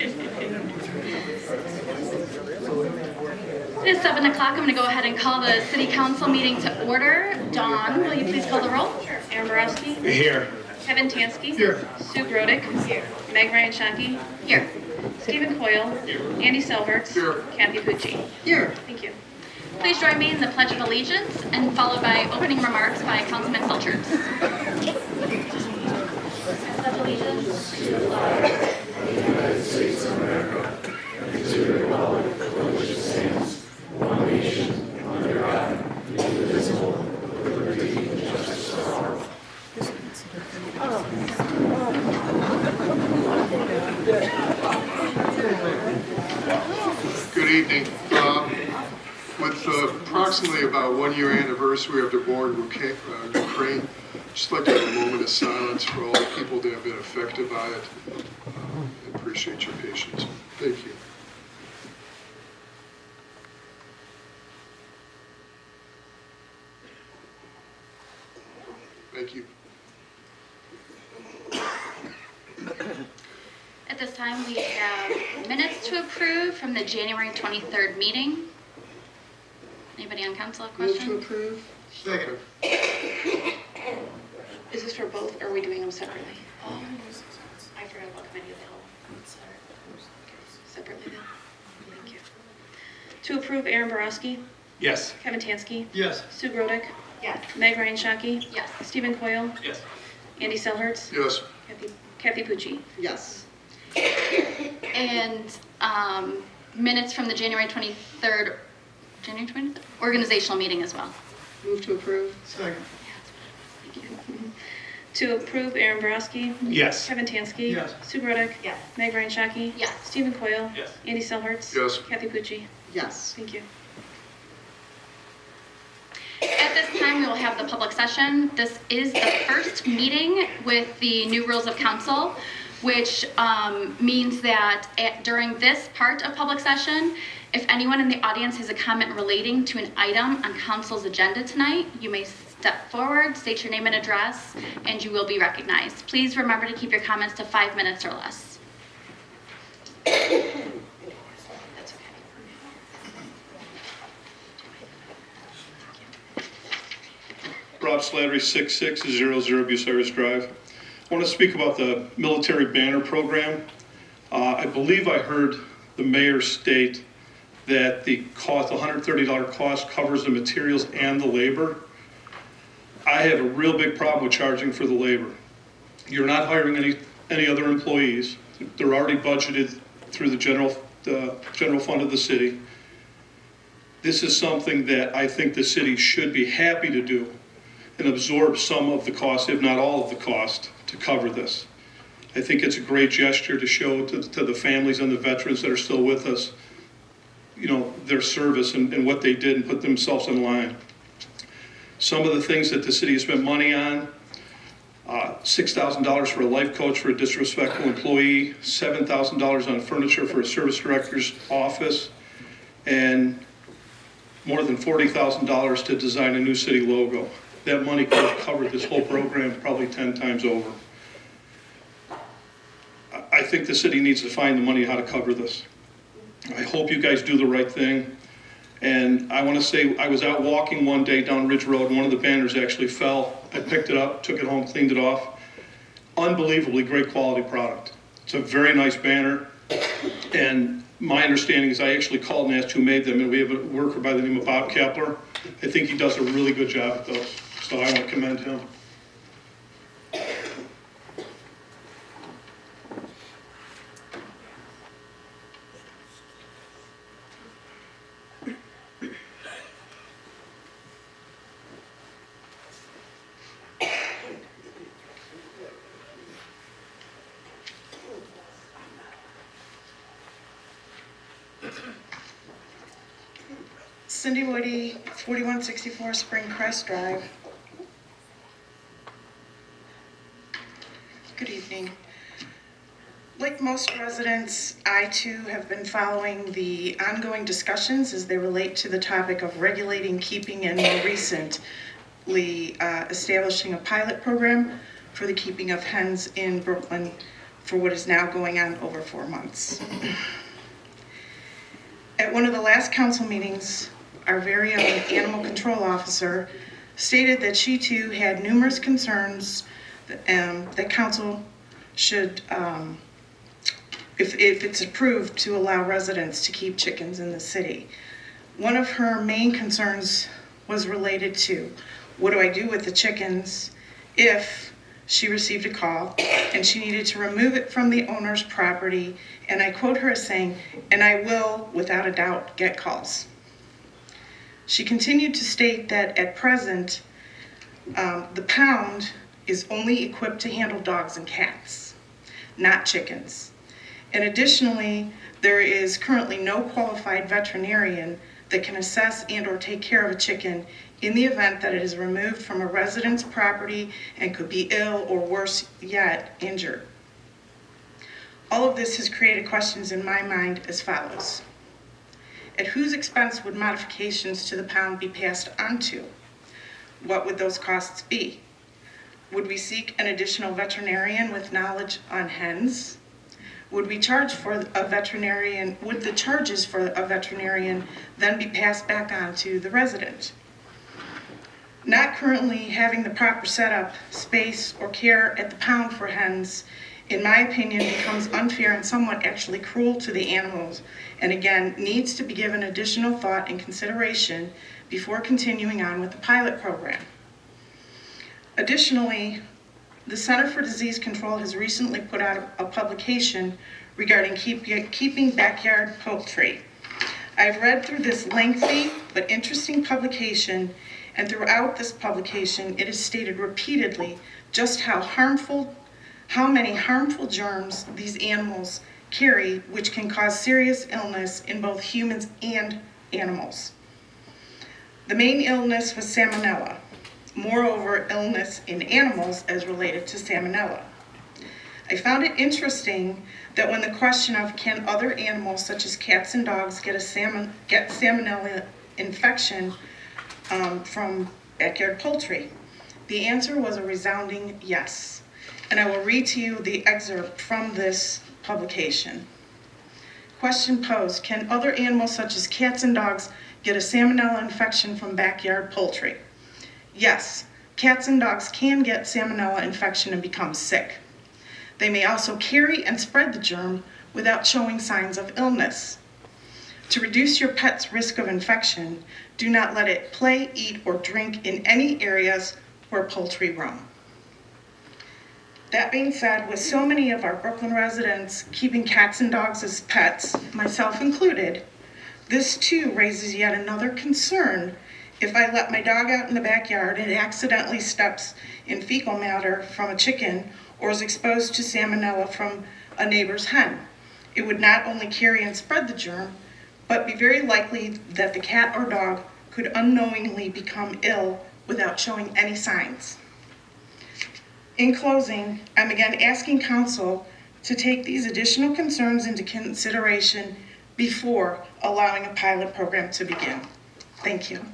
It is 7 o'clock. I'm going to go ahead and call the City Council meeting to order. Dawn, will you please call the roll? Aaron Borowski. Here. Kevin Tansky. Here. Sue Grodick. Here. Meg Ryan Shaki. Here. Stephen Coyle. Here. Andy Selhertz. Here. Kathy Pucci. Here. Thank you. Please join me in the Pledge of Allegiance and followed by opening remarks by Councilman Selchertz. I pledge allegiance to the flag of the United States of America and to the republic for which it stands, one nation, under God, indivisible, with liberty and justice for all. Good evening. With approximately about 1 year anniversary of the war in Ukraine, I'd just like to have a moment of silence for all the people that have been affected by it. I appreciate your patience. Thank you. Thank you. At this time, we have minutes to approve from the January 23rd meeting. Anybody on council have Move to questions? approve. Second. Is this for both, or are we doing them separately? I forgot about committee of the whole. Separately then? Thank you. To approve, Aaron Borowski. Yes. Kevin Tansky. Yes. Sue Grodick. Yes. Meg Ryan Shaki. Yes. Stephen Coyle. Yes. Andy Selhertz. Yes. Kathy Pucci. Yes. And minutes from the January 23rd organizational meeting as well. Move to approve. Second. Thank you. To approve, Aaron Borowski. Yes. Kevin Tansky. Yes. Sue Grodick. Yes. Meg Ryan Shaki. Yes. Stephen Coyle. Yes. Andy Selhertz. Yes. Kathy Pucci. Yes. Thank you. At this time, we will have the public session. This is the first meeting with the new rules of council, which means that during this part of public session, if anyone in the audience has a comment relating to an item on council's agenda tonight, you may step forward, state your name and address, and you will be recognized. Please remember to keep your comments to 5 minutes or less. That's okay. Rob Slattery, 6600 Bucyrus Drive. I want to speak about the military banner program. I believe I heard the mayor state that the cost, $130 cost, covers the materials and the labor. I have a real big problem with charging for the labor. You're not hiring any other employees. They're already budgeted through the general fund of the city. This is something that I think the city should be happy to do and absorb some of the cost, if not all of the cost, to cover this. I think it's a great gesture to show to the families and the veterans that are still with us, you know, their service and what they did and put themselves in line. Some of the things that the city has spent money on, $6,000 for a life coach for a disrespectful employee, $7,000 on furniture for a service director's office, and more than $40,000 to design a new city logo. That money could have covered this whole program probably 10 times over. I think the city needs to find the money how to cover this. I hope you guys do the right thing. And I want to say, I was out walking one day down Ridge Road, and one of the banners actually fell. I picked it up, took it home, cleaned it off. Unbelievably great quality product. It's a very nice banner. And my understanding is I actually called and asked who made them, and we have a worker by the name of Bob Kepler. I think he does a really good job at those, so I want to commend him. Cindy Woody, 4164 Spring Crest Drive. Good evening. Like most residents, I too have been following the ongoing discussions as they relate to the topic of regulating, keeping, and more recently establishing a pilot program for the keeping of hens in Brooklyn for what is now going on over 4 months. At one of the last council meetings, our very own animal control officer stated that she too had numerous concerns that council should, if it's approved, to allow residents to keep chickens in the city. One of her main concerns was related to, what do I do with the chickens if she received a call and she needed to remove it from the owner's property, and I quote her as saying, "And I will, without a doubt, get calls." She continued to state that at present, the pound is only equipped to handle dogs and cats, not chickens. And additionally, there is currently no qualified veterinarian that can assess and or take care of a chicken in the event that it is removed from a resident's property and could be ill or worse yet, injured. All of this has created questions in my mind as follows. At whose expense would modifications to the pound be passed on to? What would those costs be? Would we seek an additional veterinarian with knowledge on hens? Would we charge for a veterinarian? Would the charges for a veterinarian then be passed back on to the resident? Not currently having the proper setup, space, or care at the pound for hens, in my opinion, becomes unfair and somewhat actually cruel to the animals, and again, needs to be given additional thought and consideration before continuing on with the pilot program. Additionally, the Center for Disease Control has recently put out a publication regarding keeping backyard poultry. I've read through this lengthy but interesting publication, and throughout this publication, it is stated repeatedly just how many harmful germs these animals carry, which can cause serious illness in both humans and animals. The main illness was salmonella. Moreover, illness in animals as related to salmonella. I found it interesting that when the question of can other animals such as cats and dogs get salmonella infection from backyard poultry, the answer was a resounding yes. And I will read to you the excerpt from this publication. Question posed, can other animals such as cats and dogs get a salmonella infection from backyard poultry? Yes, cats and dogs can get salmonella infection and become sick. They may also carry and spread the germ without showing signs of illness. To reduce your pet's risk of infection, do not let it play, eat, or drink in any areas where poultry roam. That being said, with so many of our Brooklyn residents keeping cats and dogs as pets, myself included, this too raises yet another concern. If I let my dog out in the backyard and it accidentally steps in fecal matter from a chicken or is exposed to salmonella from a neighbor's hen, it would not only carry and spread the germ, but be very likely that the cat or dog could unknowingly become ill without showing any signs. In closing, I'm again asking council to take these additional concerns into consideration before allowing a pilot program to begin. Thank you.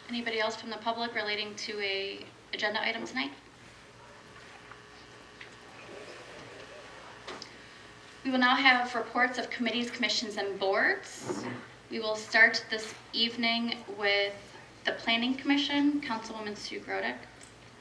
Anybody else from the public relating to a agenda item tonight? We will now have reports of committees, commissions, and boards. We will start this evening with the Planning Commission. Councilwoman Sue Grodick.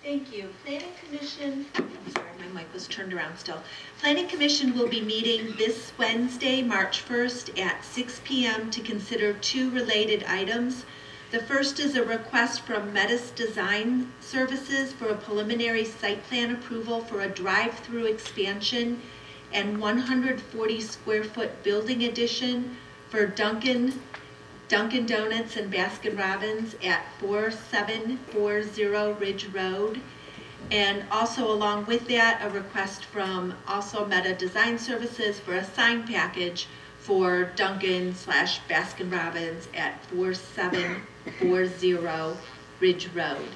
Thank you. Planning Commission, sorry, my mic was turned around still. Planning Commission will be meeting this Wednesday, March 1st at 6 p.m. to consider two related items. The first is a request from Metis Design Services for a preliminary site plan approval for a drive-through expansion and 140 square foot building addition for Dunkin' Donuts and Baskin Robbins at 4740 Ridge Road. And also along with that, a request from also Meta Design Services for a sign package for Dunkin' / Baskin Robbins at 4740 Ridge Road.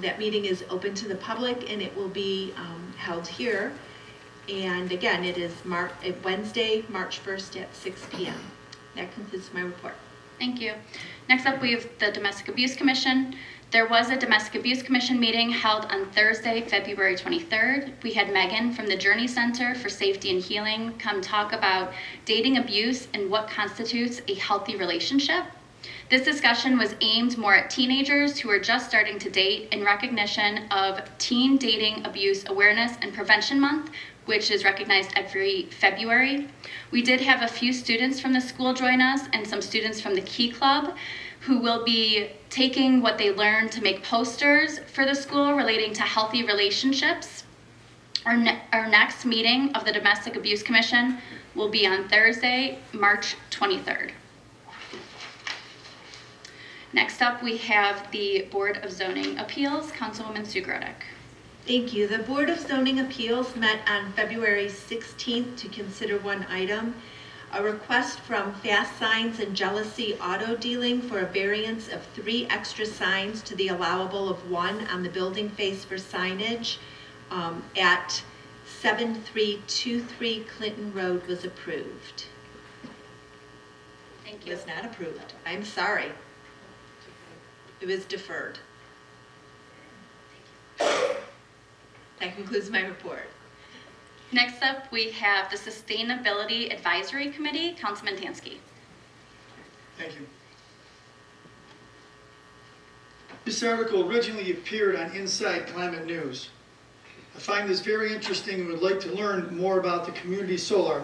That meeting is open to the public and it will be held here. And again, it is Wednesday, March 1st at 6 p.m. That concludes my report. Thank you. Next up, we have the Domestic Abuse Commission. There was a Domestic Abuse Commission meeting held on Thursday, February 23rd. We had Megan from the Journey Center for Safety and Healing come talk about dating abuse and what constitutes a healthy relationship. This discussion was aimed more at teenagers who are just starting to date in recognition of Teen Dating Abuse Awareness and Prevention Month, which is recognized every February. We did have a few students from the school join us and some students from the Key Club who will be taking what they learned to make posters for the school relating to healthy relationships. Our next meeting of the Domestic Abuse Commission will be on Thursday, March 23rd. Next up, we have the Board of Zoning Appeals, Councilwoman Sue Grodick. Thank you. The Board of Zoning Appeals met on February 16th to consider one item, a request from Fast Signs and Jealousy Auto Dealing for a variance of 3 extra signs to the allowable of 1 on the building face for signage at 7323 Clinton Road was approved. Thank It you. was not approved. I'm sorry. It was deferred. That concludes my report. Next up, we have the Sustainability Advisory Committee, Councilman Tansky. Thank you. This article originally appeared on Inside Climate News. I find this very interesting and would like to learn more about the community solar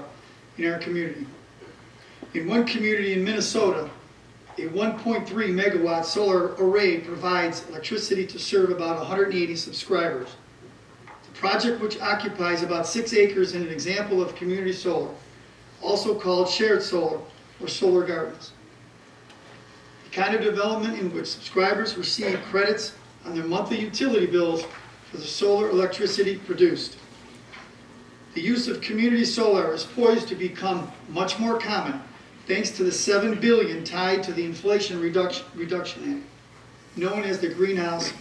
in our community. In one community in Minnesota, a 1.3 megawatt solar array provides electricity to serve about 180 subscribers. The project, which occupies about 6 acres, is an example of community solar, also called shared solar or solar gardens. The kind of development in which subscribers receive credits on their monthly utility bills for the solar electricity produced. The use of community solar is poised to become much more common thanks to the $7 billion tied to the Inflation Reduction Act, known as the Greenhouse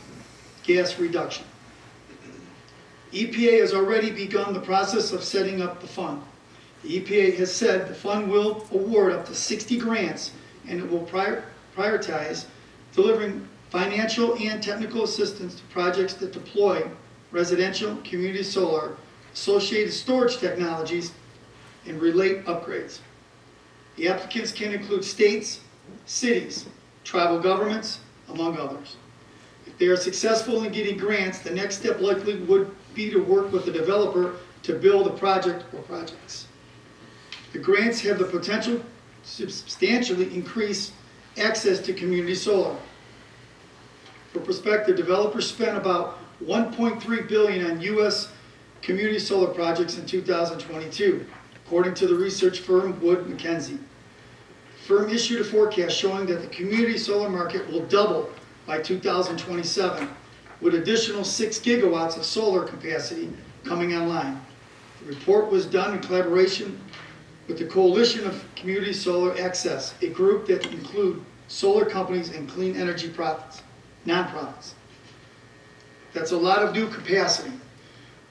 Gas Reduction. EPA has already begun the process of setting up the fund. The EPA has said the fund will award up to 60 grants, and it will prioritize delivering financial and technical assistance to projects that deploy residential, community solar, associated storage technologies, and relate upgrades. The applicants can include states, cities, tribal governments, among others. If they are successful in getting grants, the next step likely would be to work with the developer to build a project or projects. The grants have the potential to substantially increase access to community solar. For perspective, developers spent about $1.3 billion on U.S. community solar projects in 2022, according to the research firm Wood Mackenzie. The firm issued a forecast showing that the community solar market will double by 2027, with additional 6 gigawatts of solar capacity coming online. The report was done in collaboration with the Coalition of Community Solar Access, a group that includes solar companies and clean energy nonprofits. That's a lot of new capacity,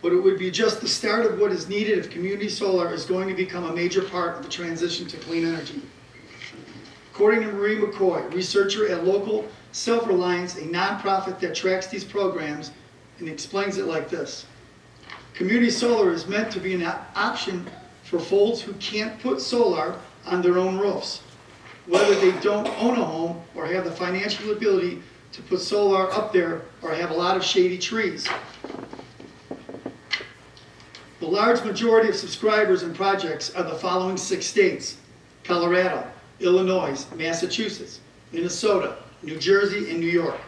but it would be just the start of what is needed if community solar is going to become a major part of the transition to clean energy. According to Marie McCoy, researcher at Local Self-Reliance, a nonprofit that tracks these programs, and explains it like this. Community solar is meant to be an option for folks who can't put solar on their own roofs, whether they don't own a home or have the financial ability to put solar up there or have a lot of shady trees. The large majority of subscribers and projects are the following 6 states: Colorado, Illinois, Massachusetts, Minnesota, New Jersey, and New York.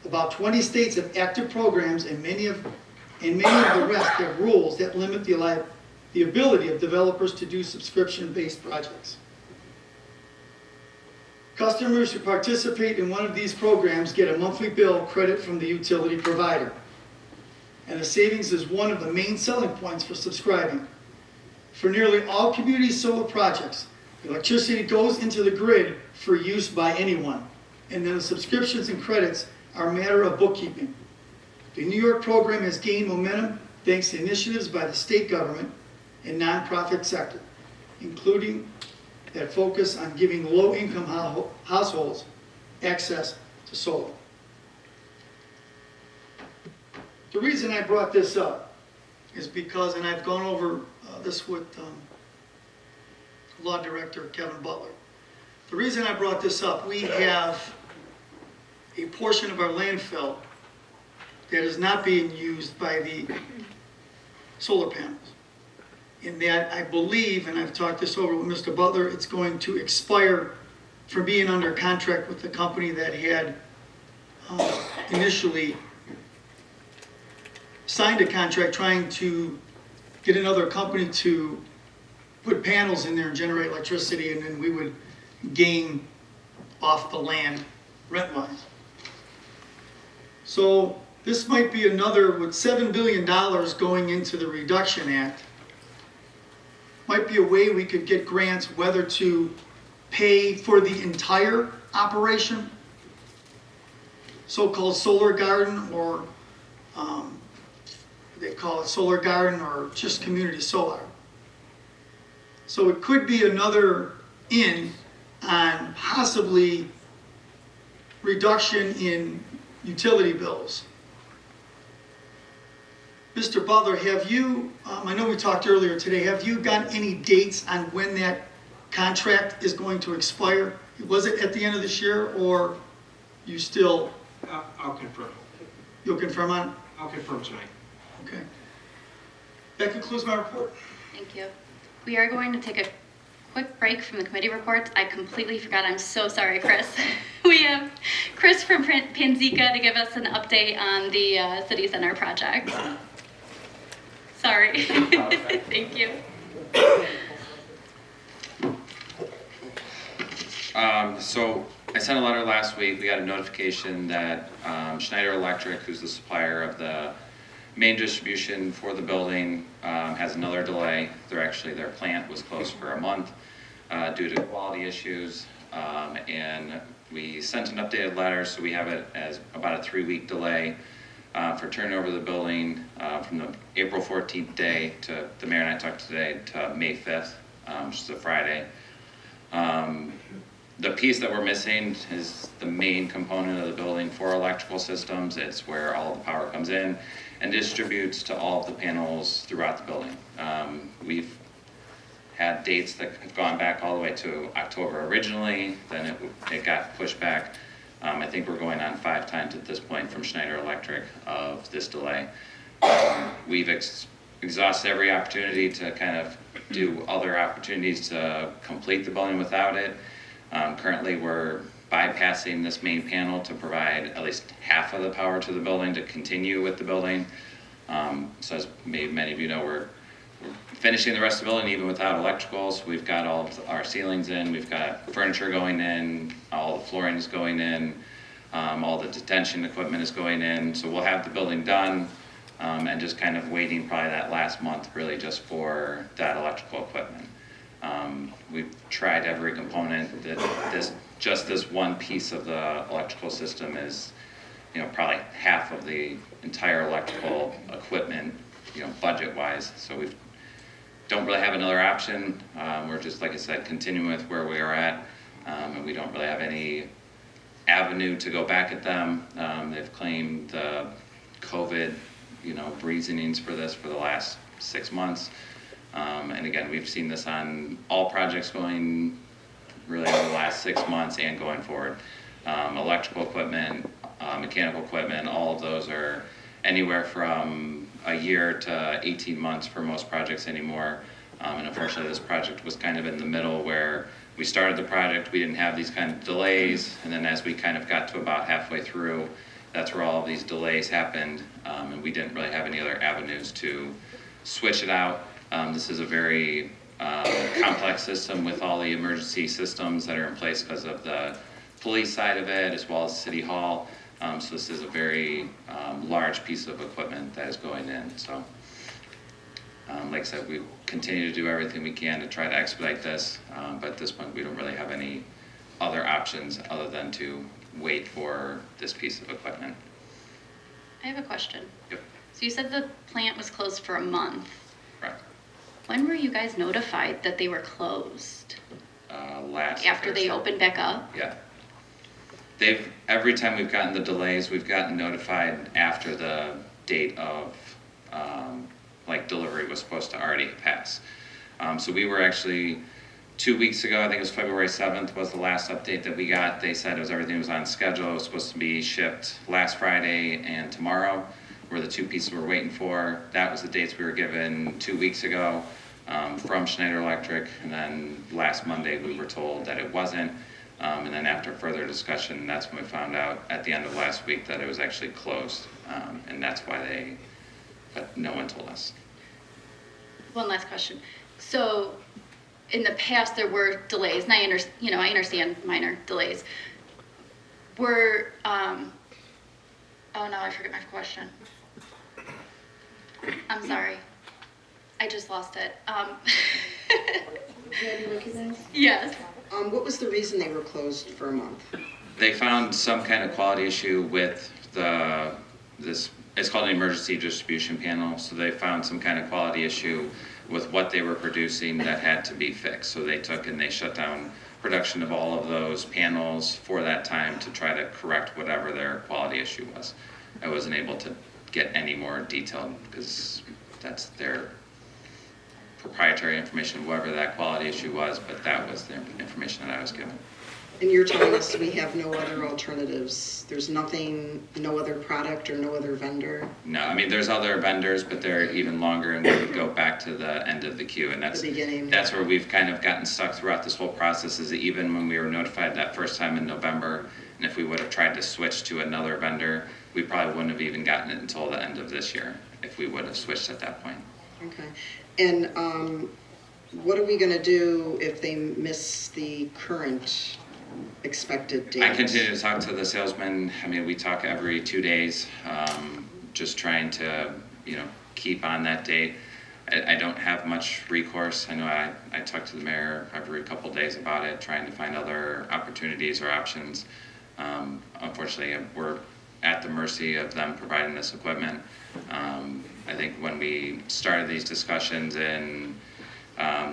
About 20 states have active programs, and many of the rest have rules that limit the ability of developers to do subscription-based projects. Customers who participate in one of these programs get a monthly bill credit from the utility provider, and the savings is one of the main selling points for subscribing. For nearly all community solar projects, electricity goes into the grid for use by anyone, and then the subscriptions and credits are a matter of bookkeeping. The New York program has gained momentum thanks to initiatives by the state government and nonprofit sector, including that focus on giving low-income households access to solar. The reason I brought this up is because, and I've gone over this with Law Director Kevin Butler. The reason I brought this up, we have a portion of our landfill that is not being used by the solar panels. In that, I believe, and I've talked this over with Mr. Butler, it's going to expire for being under contract with the company that had initially signed a contract trying to get another company to put panels in there and generate electricity, and then we would gain off the land rent-wise. So this might be another, with $7 billion going into the Reduction Act, might be a way we could get grants, whether to pay for the entire operation, so-called solar garden, or they call it solar garden, or just community solar. So it could be another in on possibly reduction in utility bills. Mr. Butler, have you, I know we talked earlier today, have you got any dates on when that contract is going to expire? Was it at the end of this year, or you still? I'll confirm. You'll confirm on it? I'll confirm tonight. Okay. That concludes my report. Thank you. We are going to take a quick break from the committee reports. I completely forgot. I'm so sorry, Chris. We have Chris from Panzica to give us an update on the City Center project. Sorry. Thank you. So I sent a letter last week. We got a notification that Schneider Electric, who's the supplier of the main distribution for the building, has another delay. Their plant was closed for a month due to quality issues, and we sent an updated letter, so we have it as about a 3-week delay for turning over the building from the April 14th day to, the mayor and I talked today, to May 5th, which is a Friday. The piece that we're missing is the main component of the building for electrical systems. It's where all the power comes in and distributes to all of the panels throughout the building. We've had dates that have gone back all the way to October originally, then it got pushed back. I think we're going on 5 times at this point from Schneider Electric of this delay. We've exhausted every opportunity to kind of do other opportunities to complete the building without it. Currently, we're bypassing this main panel to provide at least half of the power to the building to continue with the building. So as many of you know, we're finishing the rest of the building even without electricals. We've got all of our ceilings in, we've got furniture going in, all the flooring is going in, all the detention equipment is going in. So we'll have the building done and just kind of waiting probably that last month really just for that electrical equipment. We've tried every component. That this one piece of the electrical system is, probably half of the entire electrical equipment, budget-wise. So we don't really have another option. We're just, like I said, continuing with where we are at, and we don't really have any avenue to go back at them. They've claimed the COVID, reasonings for this for the last 6 months. And again, we've seen this on all projects going really over the last 6 months and going forward. Electrical equipment, mechanical equipment, all of those are anywhere from a year to 18 months for most projects anymore. And unfortunately, this project was kind of in the middle where we started the project, we didn't have these kind of delays, and then as we kind of got to about halfway through, that's where all of these delays happened, and we didn't really have any other avenues to switch it out. This is a very complex system with all the emergency systems that are in place because of the police side of it, as well as City Hall. So this is a very large piece of equipment that is going in. So, like I said, we continue to do everything we can to try to expedite this, but at this point we don't really have any other options other than to wait for this piece of equipment. I have a question. Yep. So you said the plant was closed for a month. Right. When were you guys notified that they were closed? last After they Thursday. open back up? Yeah. Every time we've gotten the delays, we've gotten notified after the date of, like, delivery was supposed to already pass. So we were actually, 2 weeks ago, I think it was February 7th was the last update that we got. They said everything was on schedule. It was supposed to be shipped last Friday and tomorrow were the two pieces we're waiting for. That was the dates we were given 2 weeks ago from Schneider Electric. And then last Monday, we were told that it wasn't. And then after further discussion, that's when we found out at the end of last week that it was actually closed. And that's why but no one told us. One last question. So in the past, there were delays, and I understand minor delays. Were, oh no, I forget my question. I'm sorry. I just lost it. Have you recognized? Yes. What was the reason they were closed for a month? They found some kind of quality issue with it's called an emergency distribution panel. So they found some kind of quality issue with what they were producing that had to be fixed. So they took and they shut down production of all of those panels for that time to try to correct whatever their quality issue was. I wasn't able to get any more detailed because that's their proprietary information, whatever that quality issue was, but that was the information that I was given. And you're telling us we have no other alternatives? There's nothing, no other product or no other vendor? No, I mean, there's other vendors, but they're even longer and we would go back to the end of the queue. And The beginning. that's where we've kind of gotten stuck throughout this whole process is that even when we were notified that first time in November, and if we would have tried to switch to another vendor, we probably wouldn't have even gotten it until the end of this year if we would have switched at that point. Okay. And what are we going to do if they miss the current expected date? I continue to talk to the salesman. I mean, we talk every 2 days, just trying to, keep on that date. I don't have much recourse. I know I talk to the mayor every couple days about it, trying to find other opportunities or options. Unfortunately, we're at the mercy of them providing this equipment. I think when we started these discussions in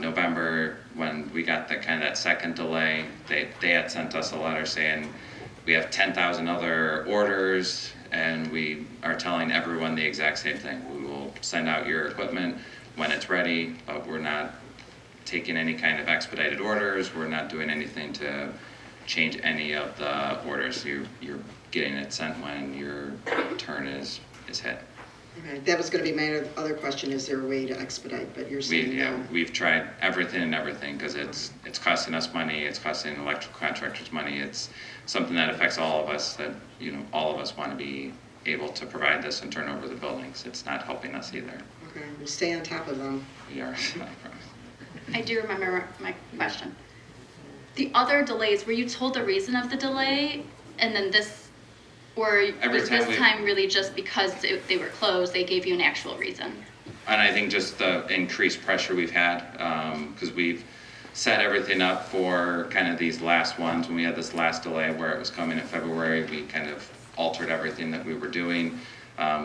November, when we got that second delay, they had sent us a letter saying we have 10,000 other orders and we are telling everyone the exact same thing. We will send out your equipment when it's ready, but we're not taking any kind of expedited orders. We're not doing anything to change any of the orders. You're getting it sent when your turn is hit. Okay. That was going to be my other question. Is there a way to expedite? But you're saying no. We've tried everything and everything because it's costing us money. It's costing electrical contractors money. It's something that affects all of us that, all of us want to be able to provide this and turn over the buildings. It's not helping us either. Okay. We'll stay on top of them. We are. I do remember my question. The other delays, were you told the reason of the delay? And then or was this time really just because they were closed, they gave you an actual reason? And I think just the increased pressure we've had, because we've set everything up for kind of these last ones. When we had this last delay where it was coming in February, we kind of altered everything that we were doing.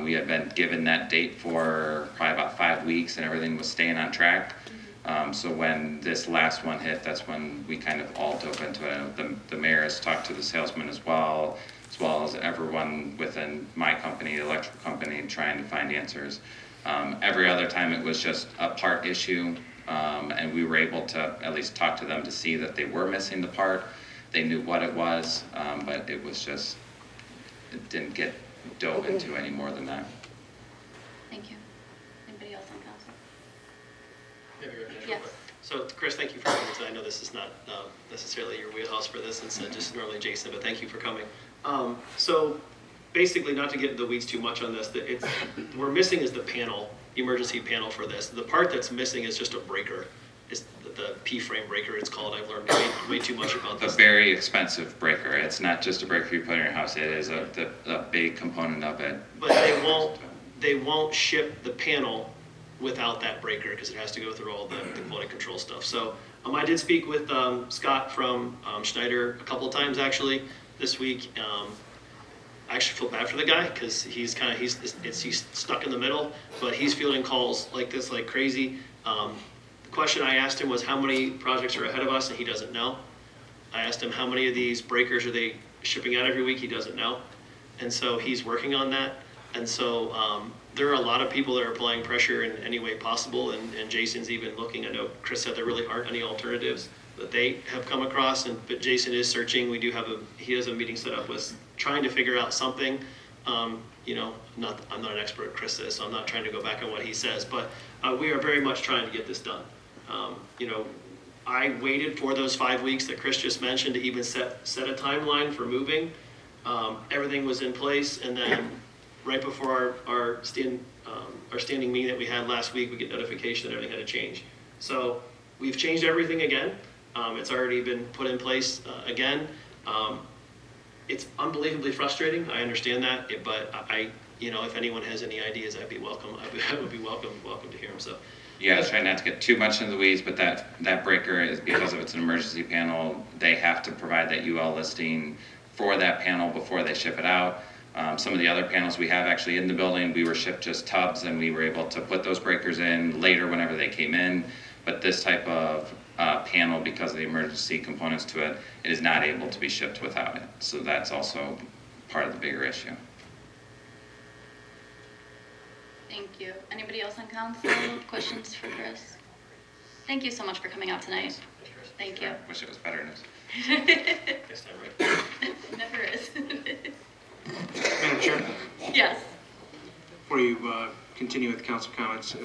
We had been given that date for probably about 5 weeks and everything was staying on track. So when this last one hit, that's when we kind of all dove into it. The mayor has talked to the salesman as well as everyone within my company, the electrical company, trying to find answers. Every other time it was just a part issue, and we were able to at least talk to them to see that they were missing the part. They knew what it was, but it was just, it didn't get dove into any more than that. Thank you. Anybody else on council? Maybe Yes. So, Chris, thank you for coming tonight. I know this is not necessarily your wheelhouse for this, it's just normally Jason, but thank you for coming. So, basically, not to get into the weeds too much on this, we're missing is the panel, emergency panel for this. The part that's missing is just a breaker. It's the P-frame breaker, it's called. I've learned way too much about A this. very expensive breaker. It's not just a breaker you put in your house. It is a big component of it. But they won't ship the panel without that breaker because it has to go through all the quality control stuff. So I did speak with Scott from Schneider a couple of times actually this week. I actually feel bad for the guy because he's stuck in the middle, but he's fielding calls like this like crazy. question I asked him was how many projects are ahead of us, and he doesn't know. I asked him how many of these breakers are they shipping out every week, he doesn't know. And so he's working on that. And so there are a lot of people that are applying pressure in any way possible, and Jason's even looking. I know Chris said there really aren't any alternatives that they have come across, but Jason is searching. He has a meeting set up with trying to figure out something. You know, I'm not an expert, Chris is, so I'm not trying to go back on what he says, but we are very much trying to get this done. You know, I waited for those 5 weeks that Chris just mentioned to even set a timeline for moving. Everything was in place, and then right before our standing meeting that we had last week, we get notification that everything had to change. So we've changed everything again. It's already been put in place again. It's unbelievably frustrating. I understand that, but you know, if anyone has any ideas, I'd be welcome. I would be welcome to hear them. So. Yeah, I was trying not to get too much into the weeds, but that breaker is, because of it's an emergency panel, they have to provide that UL listing for that panel before they ship it out. Some of the other panels we have actually in the building, we were shipped just tubs, and we were able to put those breakers in later whenever they came in. But this type of panel, because of the emergency components to it, it is not able to be shipped without it. So that's also part of the bigger issue. Thank you. Anybody else on council? Questions for Chris? Thank you so much for coming out tonight. Thank you. Wish it was better news. Guess I'm right. Never is. Madam Chair, Yes. before you continue with council comments,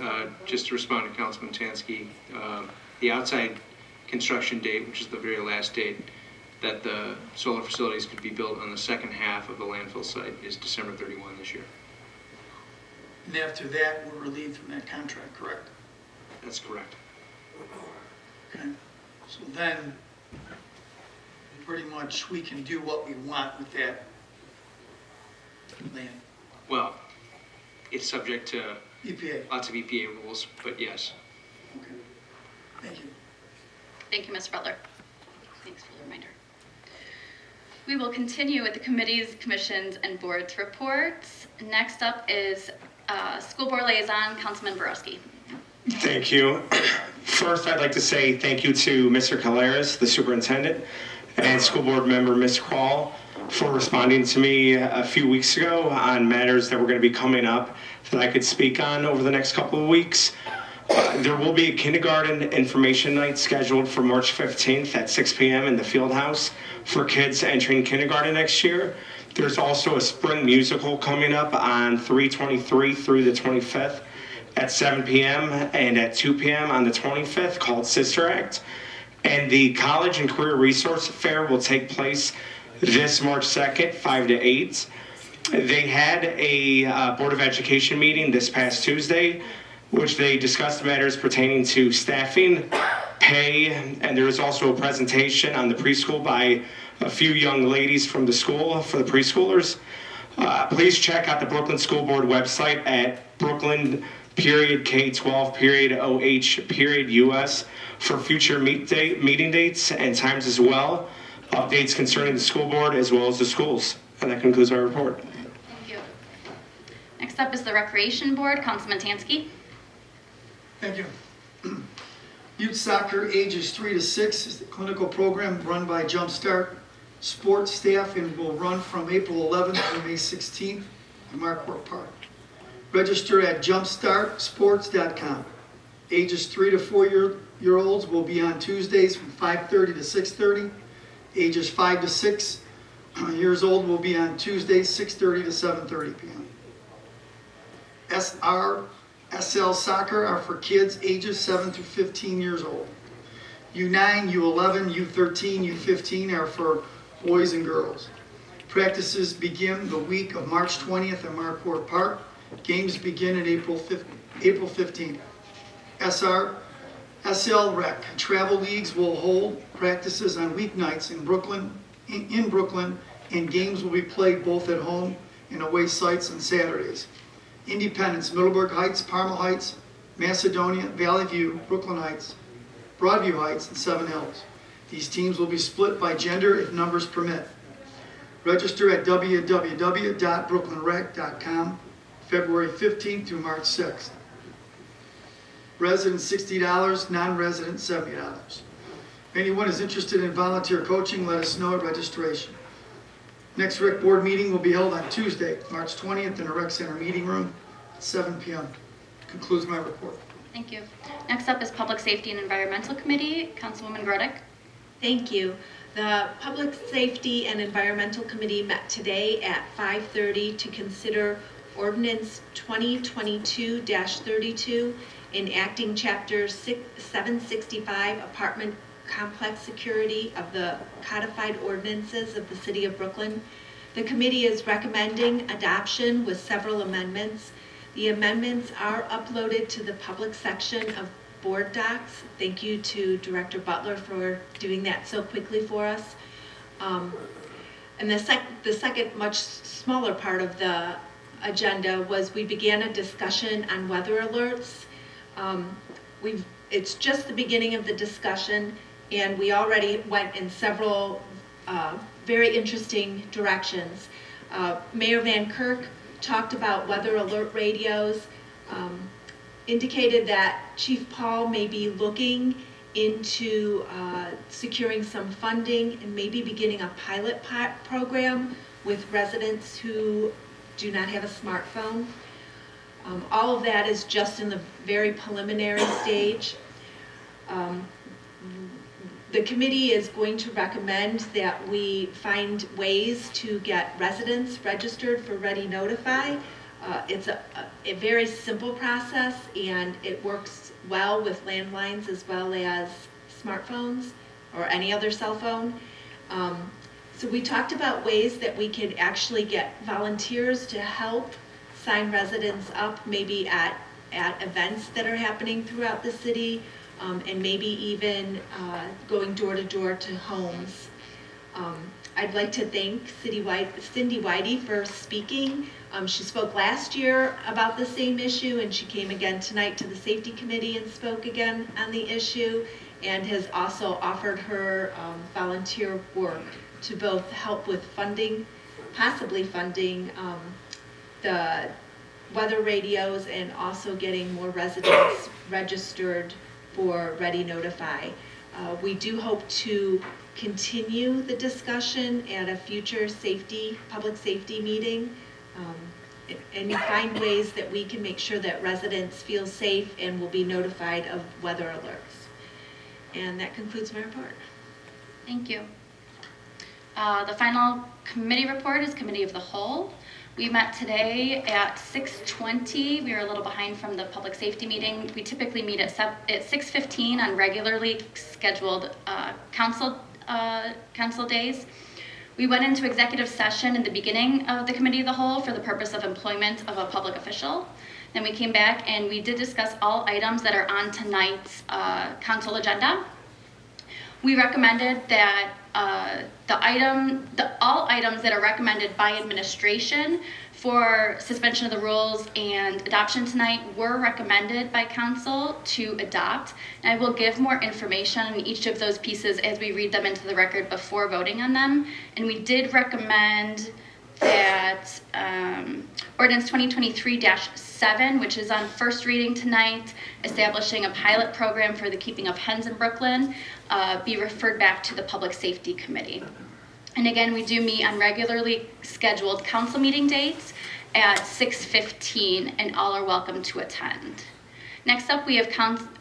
just to respond to Councilman Tansky, the outside construction date, which is the very last date that the solar facilities could be built on the second half of the landfill site, is December 31 this year. And after that, we're relieved from that contract, correct? That's correct. Okay. So then, pretty much, we can do what we want with that land. Well, it's subject to EPA. lots of EPA rules, but yes. Okay. Thank you. Thank you, Ms. Butler. Thanks for the reminder. We will continue with the committees, commissions, and boards reports. Next up is School Board Liaison, Councilman Borowski. Thank you. First, I'd like to say thank you to Mr. Caleres, the superintendent, and school board member, Ms. Krall, for responding to me a few weeks ago on matters that were going to be coming up that I could speak on over the next couple of weeks. There will be a kindergarten information night scheduled for March 15th at 6 p.m. in the field house for kids entering kindergarten next year. There's also a spring musical coming up on 3/23 through the 25th at 7 p.m. and at 2 p.m. on the 25th called Sister Act. And the College and Career Resource Fair will take place this March 2nd, 5 to 8. They had a Board of Education meeting this past Tuesday, which they discussed matters pertaining to staffing, pay, and there was also a presentation on the preschool by a few young ladies from the school for the preschoolers. Please check out the Brooklyn School Board website at Brooklyn.K12.OH.US for future meeting dates and times as well, updates concerning the school board as well as the schools. And that concludes our report. Thank you. Next up is the Recreation Board, Councilman Tansky. Thank you. Youth soccer ages 3 to 6 is the clinical program run by Jumpstart Sports staff and will run from April 11th to May 16th at Marquardt Park. Register at jumpstartsports.com. Ages 3 to 4-year-olds will be on Tuesdays from 5:30 to 6:30. Ages 5 to 6 years old will be on Tuesdays 6:30 to 7:30 p.m. SL Soccer are for kids ages 7 through 15 years old. U9, U11, U13, U15 are for boys and girls. Practices begin the week of March 20th at Marquardt Park. Games begin in April 15th. SL Rec travel leagues will hold practices on weeknights in Brooklyn, and games will be played both at home and away sites on Saturdays. Independence, Middleburg Heights, Parma Heights, Macedonia, Valley View, Brooklyn Heights, Broadview Heights, and Seven Hills. These teams will be split by gender if numbers permit. Register at www.brooklynrec.com, February 15th through March 6th. residents $60, non-resident $70. If anyone is interested in volunteer coaching, let us know at registration. Next rec board meeting will be held on Tuesday, March 20th in the rec center meeting room at 7 p.m. Concludes my report. Thank you. Next up is Public Safety and Environmental Committee. Councilwoman Grodick. Thank you. The Public Safety and Environmental Committee met today at 5:30 to consider Ordinance 2022-32, enacting Chapter 765, Apartment Complex Security of the Codified Ordinances of the City of Brooklyn. The committee is recommending adoption with several amendments. The amendments are uploaded to the public section of board docs. Thank you to Director Butler for doing that so quickly for us. And the second much smaller part of the agenda was we began a discussion on weather alerts. It's just the beginning of the discussion, and we already went in several very interesting directions. Mayor Van Kirk talked about weather alert radios, indicated that Chief Paul may be looking into securing some funding and maybe beginning a pilot program with residents who do not have a smartphone. All of that is just in the very preliminary stage. The committee is going to recommend that we find ways to get residents registered for Ready Notify. It's a very simple process, and it works well with landlines as well as smartphones or any other cell phone. So we talked about ways that we could actually get volunteers to help sign residents up, maybe at events that are happening throughout the city, and maybe even going door to door to homes. I'd like to thank Cindy Whitey for speaking. She spoke last year about the same issue, and she came again tonight to the Safety Committee and spoke again on the issue, and has also offered her volunteer work to both help with funding, possibly funding the weather radios, and also getting more residents registered for Ready Notify. We do hope to continue the discussion at a future public safety meeting, and find ways that we can make sure that residents feel safe and will be notified of weather alerts. And that concludes my report. Thank you. The final committee report is Committee of the Whole. We met today at 6:20. We were a little behind from the public safety meeting. We typically meet at 6:15 on regularly scheduled council days. We went into executive session in the beginning of the Committee of the Whole for the purpose of employment of a public official. Then we came back and we did discuss all items that are on tonight's council agenda. We recommended that all items that are recommended by administration for suspension of the rules and adoption tonight were recommended by council to adopt. And I will give more information on each of those pieces as we read them into the record before voting on them. And we did recommend that Ordinance 2023-7, which is on first reading tonight, establishing a pilot program for the keeping of hens in Brooklyn, be referred back to the Public Safety Committee. And again, we do meet on regularly scheduled council meeting dates at 6:15, and all are welcome to attend. Next up, we have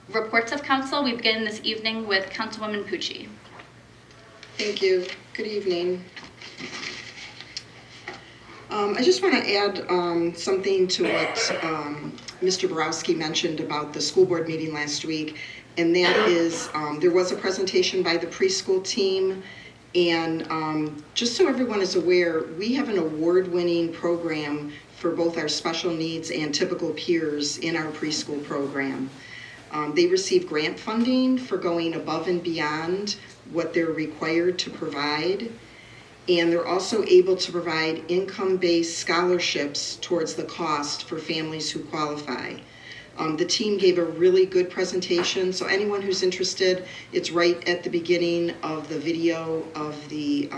reports of council. We begin this evening with Councilwoman Pucci. Thank you. Good evening. I just want to add something to what Mr. Borowski mentioned about the school board meeting last week, and that is there was a presentation by the preschool team, and just so everyone is aware, we have an award-winning program for both our special needs and typical peers in our preschool program. They receive grant funding for going above and beyond what they're required to provide. And they're also able to provide income-based scholarships towards the cost for families who qualify. The team gave a really good presentation, so anyone who's interested, it's right at the beginning of the video of the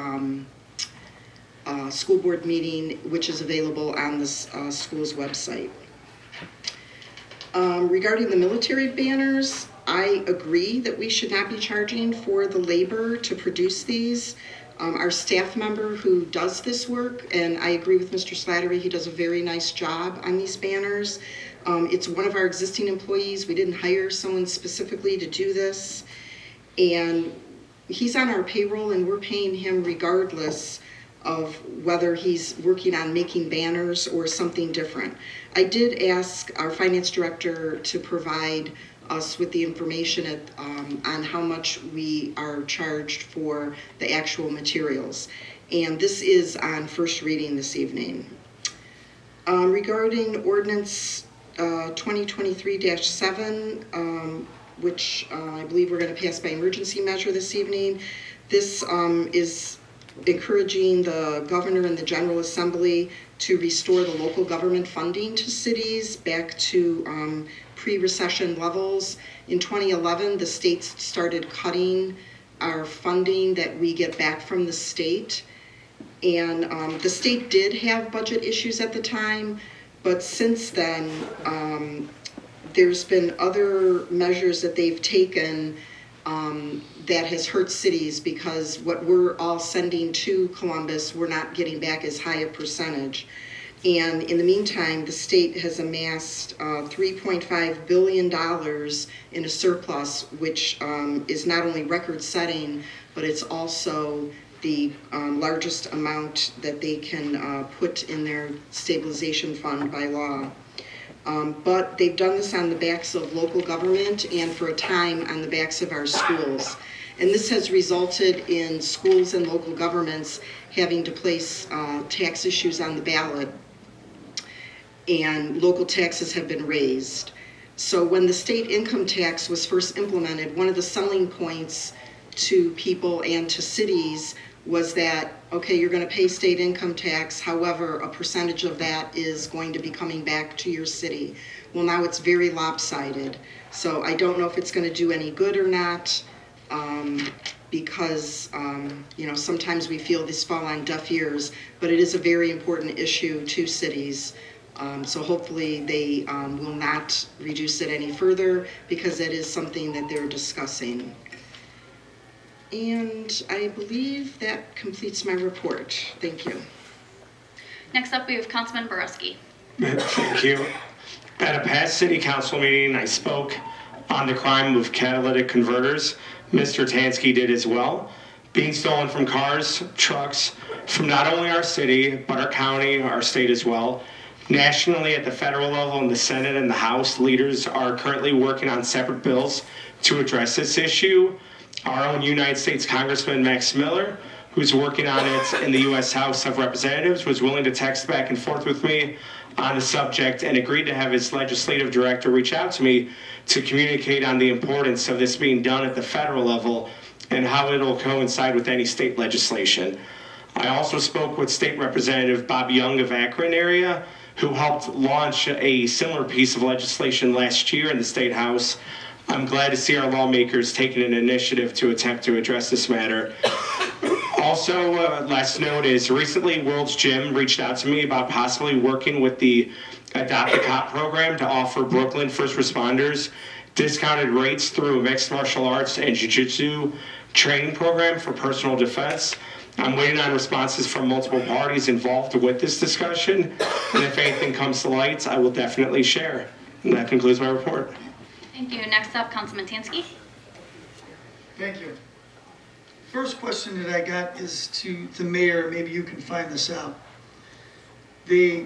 school board meeting, which is available on the school's website. Regarding the military banners, I agree that we should not be charging for the labor to produce these. Our staff member who does this work, and I agree with Mr. Slattery, he does a very nice job on these banners. It's one of our existing employees. We didn't hire someone specifically to do this. And he's on our payroll and we're paying him regardless of whether he's working on making banners or something different. I did ask our finance director to provide us with the information on how much we are charged for the actual materials. And this is on first reading this evening. Regarding ordinance 2023-7, which I believe we're going to pass by emergency measure this evening, this is encouraging the governor and the General Assembly to restore the local government funding to cities back to pre-recession levels. In 2011, the states started cutting our funding that we get back from the state. And the state did have budget issues at the time, but since then, there's been other measures that they've taken that has hurt cities because what we're all sending to Columbus, we're not getting back as high a percentage. And in the meantime, the state has amassed $3.5 billion in a surplus, which is not only record-setting, but it's also the largest amount that they can put in their stabilization fund by law. But they've done this on the backs of local government and for a time on the backs of our schools. And this has resulted in schools and local governments having to place tax issues on the ballot, and local taxes have been raised. So when the state income tax was first implemented, one of the selling points to people and to cities was that, okay, you're going to pay state income tax, however, a percentage of that is going to be coming back to your city. Well, now it's very lopsided. So I don't know if it's going to do any good or not, because sometimes we feel this fall on deaf ears, but it is a very important issue to cities. So hopefully they will not reduce it any further because that is something that they're discussing. And I believe that completes my report. Thank you. Next up, we have Councilman Borowski. Thank you. At a past city council meeting, I spoke on the crime of catalytic converters. Mr. Tansky did as well. Being stolen from cars, trucks, from not only our city, but our county, our state as well. Nationally, at the federal level, in the Senate and the House, leaders are currently working on separate bills to address this issue. Our own United States Congressman Max Miller, who's working on it in the U.S. House of Representatives, was willing to text back and forth with me on the subject and agreed to have his legislative director reach out to me to communicate on the importance of this being done at the federal level and how it'll coincide with any state legislation. I also spoke with State Representative Bob Young of Akron area, who helped launch a similar piece of legislation last year in the State House. I'm glad to see our lawmakers taking an initiative to attempt to address this matter. Also, last note is recently World's Gym reached out to me about possibly working with the Adopt a Cop program to offer Brooklyn first responders discounted rates through a mixed martial arts and jiu-jitsu training program for personal defense. I'm waiting on responses from multiple parties involved with this discussion, and if anything comes to light, I will definitely share. And that concludes my report. Thank you. Next up, Councilman Tansky. Thank you. First question that I got is to the mayor. Maybe you can find this out. They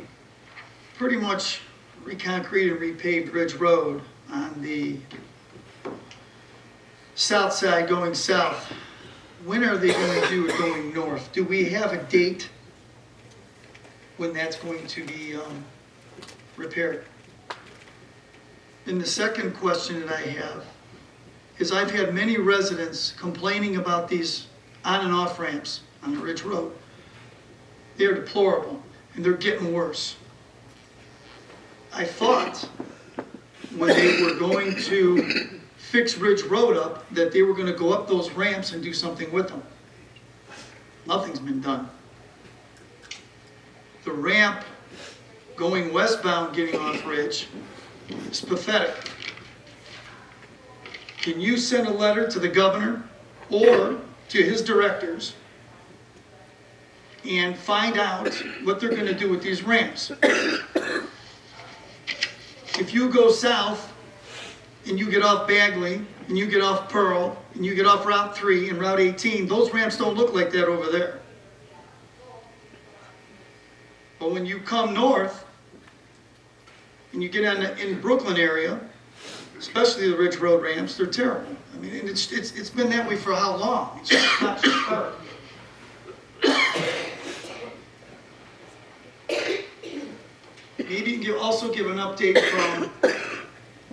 pretty much reconcreted and repaved Ridge Road on the south side going south. When are they going to do it going north? Do we have a date when that's going to be repaired? And the second question that I have is I've had many residents complaining about these on and off ramps on the Ridge Road. They're deplorable and they're getting worse. I thought when they were going to fix Ridge Road up that they were going to go up those ramps and do something with them. Nothing's been done. The ramp going westbound getting off Ridge It's pathetic. Can you send a letter to the governor or to his directors and find out what they're gonna do with these ramps? If you go south and you get off Bagley and you get off Pearl and you get off Route 3 and Route 18, those ramps don't look like that over there. But when you come north and you get in Brooklyn area, especially the Ridge Road ramps, they're terrible. I mean, and it's been that way for how long? It's just not just her. Maybe you can also give an update from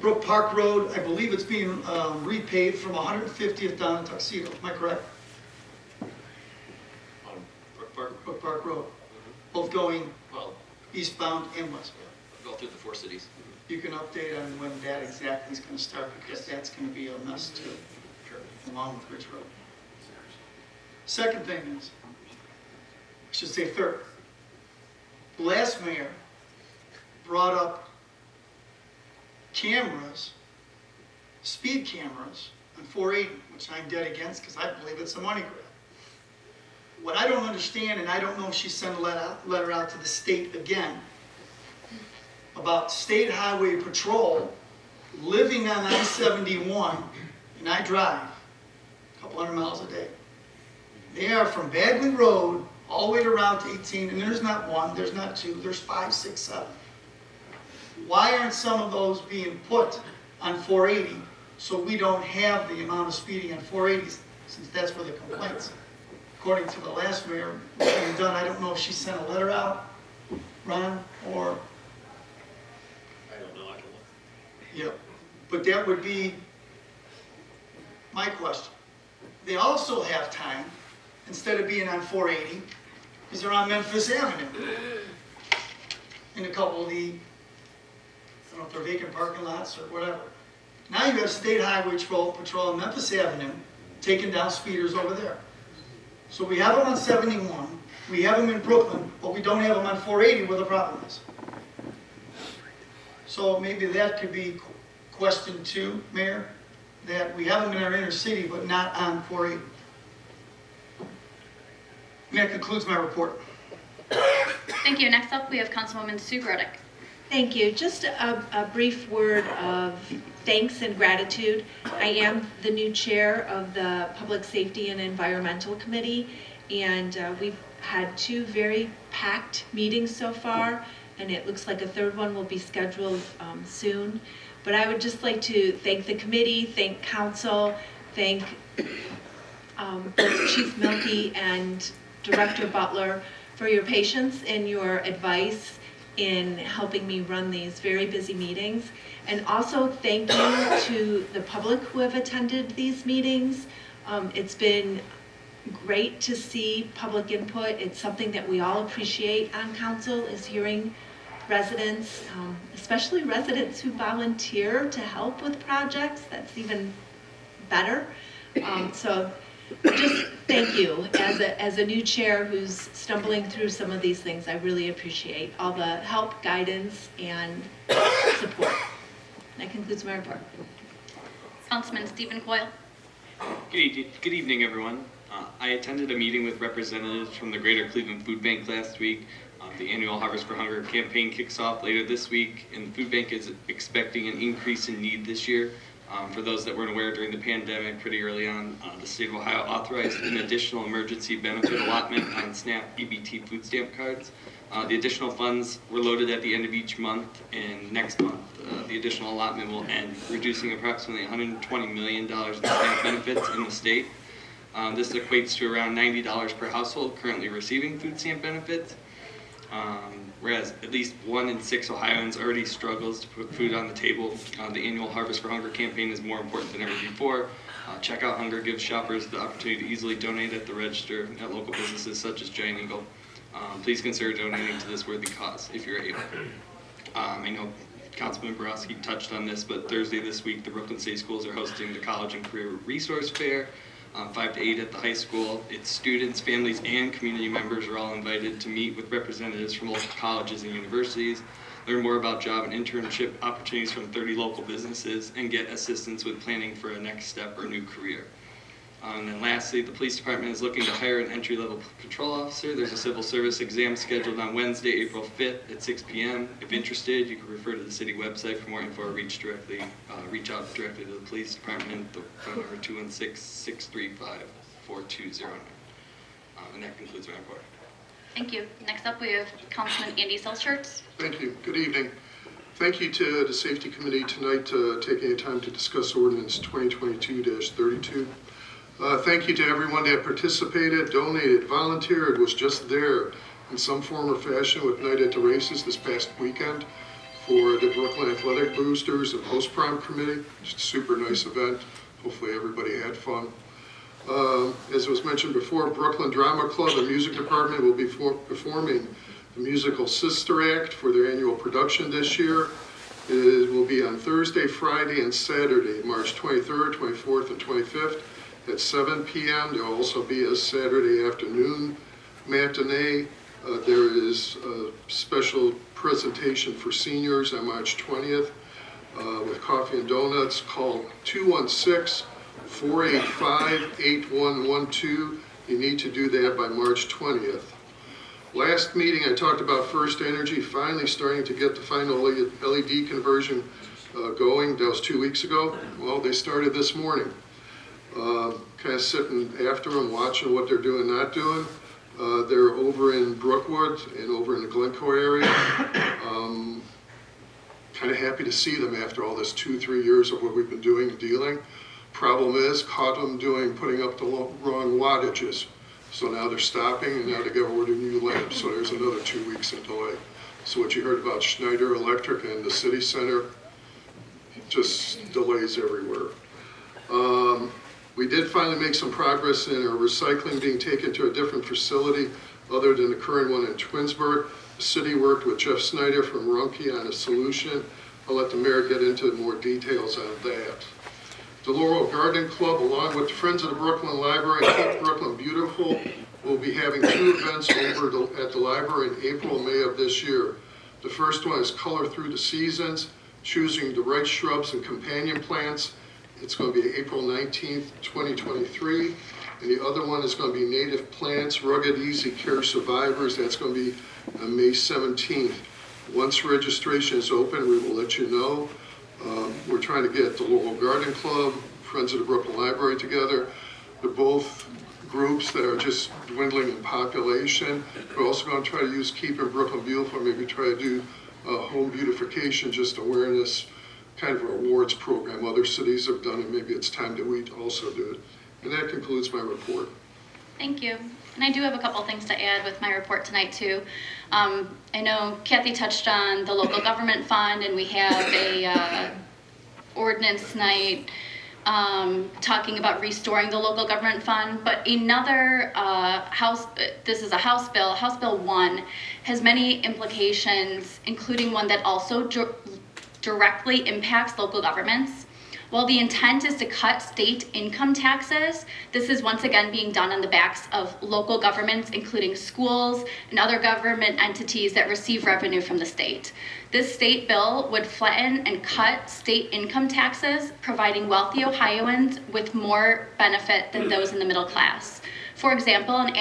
Brook Park Road. I believe it's being repaved from 150th down to Tuxedo. Am I correct? Brook Park Road. Both going eastbound and westbound. Go through the 4 cities. You can update on when that exactly is going to start, because that's going to be a mess too, along with Ridge Road. Second thing is, I should say third, the last mayor brought up cameras, speed cameras on 480, which I'm dead against because I believe it's a money grab. What I don't understand, and I don't know if she sent a letter out to the state again, about State Highway Patrol living on I-71, and I drive a couple hundred miles a day. They are from Bagley Road all the way to Route 18, and there's not one, there's not two, there's 5, 6, 7. Why aren't some of those being put on 480 so we don't have the amount of speeding on 480s, since that's where the complaints, according to the last mayor, was being done? I don't know if she sent a letter out, Ron, or... Yep, but that would be my question. They also have time, instead of being on 480, because they're on Memphis Avenue. In a couple of the, I don't know if they're vacant parking lots or whatever. Now you have State Highway Patrol on Memphis Avenue taking down speeders over there. So we have them on 71, we have them in Brooklyn, but we don't have them on 480 where the problem is. So maybe that could be question 2, Mayor, that we have them in our inner city, but not on 480. And that concludes my report. Thank you. Next up, we have Councilwoman Sue Grodick. Thank you. Just a brief word of thanks and gratitude. I am the new chair of the Public Safety and Environmental Committee, and we've had 2 very packed meetings so far, and it looks like a 3rd one will be scheduled soon. But I would just like to thank the committee, thank council, thank both Chief Milkey and Director Butler for your patience and your advice in helping me run these very busy meetings. And also thank you to the public who have attended these meetings. It's been great to see public input. It's something that we all appreciate on council, is hearing residents, especially residents who volunteer to help with projects. That's even better. So just thank you. As a new chair who's stumbling through some of these things, I really appreciate all the help, guidance, and support. That concludes my report. Councilman Stephen Coyle. Good evening, everyone. I attended a meeting with representatives from the Greater Cleveland Food Bank last week. The annual Harvest for Hunger campaign kicks off later this week, and the food bank is expecting an increase in need this year. For those that weren't aware, during the pandemic, pretty early on, the state of Ohio authorized an additional emergency benefit allotment on SNAP EBT food stamp cards. The additional funds were loaded at the end of each month, and next month the additional allotment will end, reducing approximately $120 million in SNAP benefits in the state. This equates to around $90 per household currently receiving food stamp benefits. Whereas at least 1 in 6 Ohioans already struggles to put food on the table. The annual Harvest for Hunger campaign is more important than ever before. Checkout Hunger gives shoppers the opportunity to easily donate at the register at local businesses such as Giant Eagle. Please consider donating to this worthy cause if you're able. I know Councilman Borowski touched on this, but Thursday this week, the Brooklyn City Schools are hosting the College and Career Resource Fair. 5 to 8 at the high school. Its students, families, and community members are all invited to meet with representatives from local colleges and universities. learn more about job and internship opportunities from 30 local businesses, and get assistance with planning for a next step or new career. And then lastly, the police department is looking to hire an entry-level patrol officer. There's a civil service exam scheduled on Wednesday, April 5th at 6 p.m. If interested, you can refer to the city website for more info or reach out directly to the police department. The phone number 216-635-4209. And that concludes my report. Thank you. Next up, we have Councilman Andy Selshurts. Thank you. Good evening. Thank you to the Safety Committee tonight taking the time to discuss Ordinance 2022-32. Thank you to everyone that participated, donated, volunteered, was just there in some form or fashion with Night at the Races this past weekend for the Brooklyn Athletic Boosters and Post-Prom Committee. Just a super nice event. Hopefully everybody had fun. As was mentioned before, Brooklyn Drama Club and Music Department will be performing the musical Sister Act for their annual production this year. It will be on Thursday, Friday, and Saturday, March 23rd, 24th, and 25th. At 7 p.m. There will also be a Saturday afternoon matinee. There is a special presentation for seniors on March 20th with coffee and donuts. Call 216-485-8112. You need to do that by March 20th. Last meeting I talked about First Energy finally starting to get the final LED conversion going. That was 2 weeks ago. Well, they started this morning. Kind of sitting after them, watching what they're doing, not doing. They're over in Brookwood and over in the Glencoe area. Kind of happy to see them after all this 2-3 years of what we've been doing and dealing. Problem is, caught them putting up the wrong wattages. So now they're stopping, and now they got to order new lamps. So there's another 2 weeks in delay. So what you heard about Schneider Electric and the city center, just delays everywhere. We did finally make some progress in our recycling being taken to a different facility other than the current one in Twinsburg. The city worked with Jeff Snyder from Rumpke on a solution. I'll let the mayor get into more details on that. The Laurel Garden Club, along with the Friends of the Brooklyn Library and Keep Brooklyn Beautiful, will be having 2 events over at the library in April and May of this year. The first one is Color Through the Seasons, choosing the right shrubs and companion plants. It's going to be April 19th, 2023. And the other one is going to be Native Plants, Rugged Easy Care Survivors. That's going to be on May 17th. Once registration is open, we will let you know. We're trying to get the Laurel Garden Club, Friends of the Brooklyn Library together. They're both groups that are just dwindling in population. We're also going to try to use Keeping Brooklyn Beautiful, maybe try to do home beautification, just awareness, kind of an awards program other cities have done, and maybe it's time that we also do it. And that concludes my report. Thank you. And I do have a couple things to add with my report tonight too. I know Kathy touched on the local government fund, and we have a ordinance tonight talking about restoring the local government fund. But another this is a House Bill 1, has many implications, including one that also directly impacts local governments. While the intent is to cut state income taxes, this is once again being done on the backs of local governments, including schools and other government entities that receive revenue from the state. This state bill would flatten and cut state income taxes, providing wealthy Ohioans with more benefit than those in the middle class. For example, an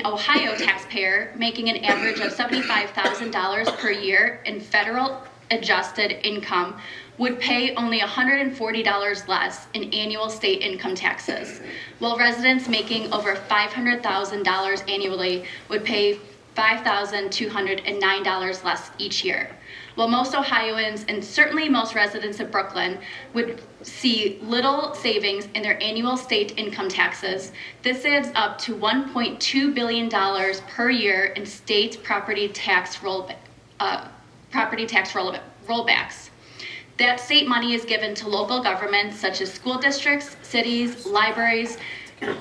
Ohio taxpayer making an average of $75,000 per year in federal adjusted income would pay only $140 less in annual state income taxes, while residents making over $500,000 annually would pay $5,209 less each year. While most Ohioans, and certainly most residents of Brooklyn, would see little savings in their annual state income taxes, this adds up to $1.2 billion per year in state property tax rollbacks. That state money is given to local governments such as school districts, cities, libraries,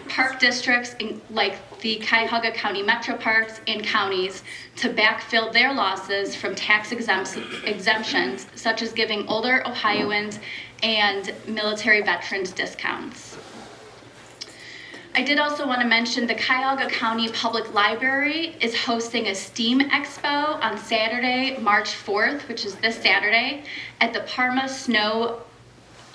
park districts like the Cuyahoga County Metro Parks and counties to backfill their losses from tax exemptions, such as giving older Ohioans and military veterans discounts. I did also want to mention the Cuyahoga County Public Library is hosting a STEAM Expo on Saturday, March 4th, which is this Saturday, at the Parma Snow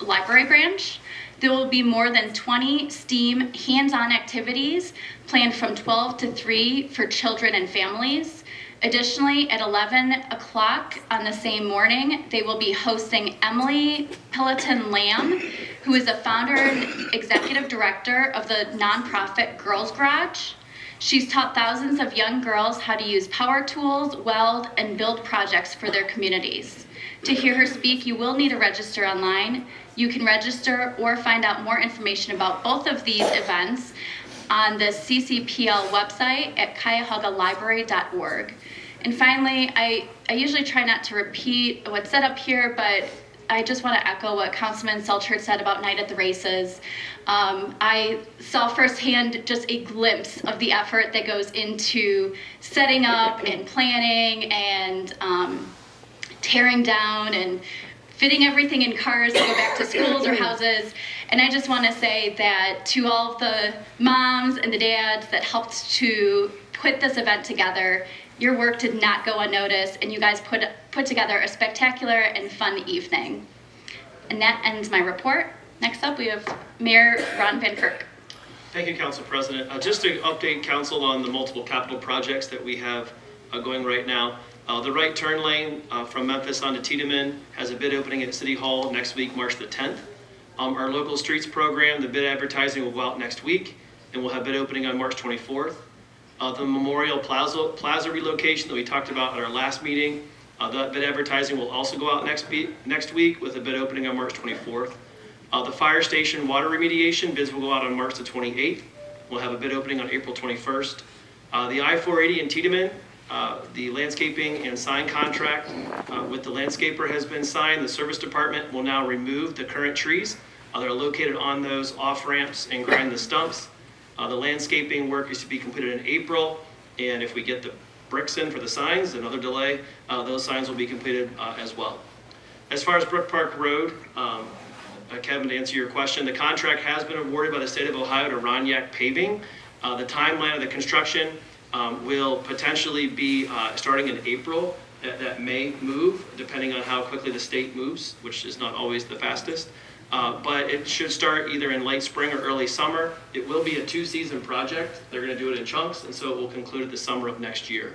Library Branch. There will be more than 20 STEAM hands-on activities planned from 12 to 3 for children and families. Additionally, at 11 o'clock on the same morning, they will be hosting Emily Peloton Lamb, who is the founder and executive director of the nonprofit Girls Garage. She's taught thousands of young girls how to use power tools, weld, and build projects for their communities. To hear her speak, you will need to register online. You can register or find out more information about both of these events on the CCPL website at cuyahoga-library.org. And finally, I usually try not to repeat what's said up here, but I just want to echo what Councilman Selchert said about Night at the Races. I saw firsthand just a glimpse of the effort that goes into setting up and planning and tearing down and fitting everything in cars to go back to schools or houses. And I just want to say that to all of the moms and the dads that helped to put this event together, your work did not go unnoticed, and you guys put together a spectacular and fun evening. And that ends my report. Next up, we have Mayor Ron Van Kirk. Thank you, Council President. Just to update Council on the multiple capital projects that we have going right now. The right turn lane from Memphis onto Tiedemann has a bid opening at City Hall next week, March the 10th. Our local streets program, the bid advertising will go out next week, and we'll have bid opening on March 24th. The Memorial Plaza relocation that we talked about at our last meeting, that bid advertising will also go out next week with a bid opening on March 24th. The fire station water remediation bids will go out on March the 28th. We'll have a bid opening on April 21st. The I-480 in Tiedemann, the landscaping and sign contract with the landscaper has been signed. The service department will now remove the current trees that are located on those off-ramps and grind the stumps. The landscaping work is to be completed in April, and if we get the bricks in for the signs, another delay, those signs will be completed as well. As far as Brook Park Road, Kevin, to answer your question, the contract has been awarded by the state of Ohio to Roniak Paving. The timeline of the construction will potentially be starting in April. That may move depending on how quickly the state moves, which is not always the fastest. But it should start either in late spring or early summer. It will be a 2-season project. They're going to do it in chunks, and so it will conclude at the summer of next year.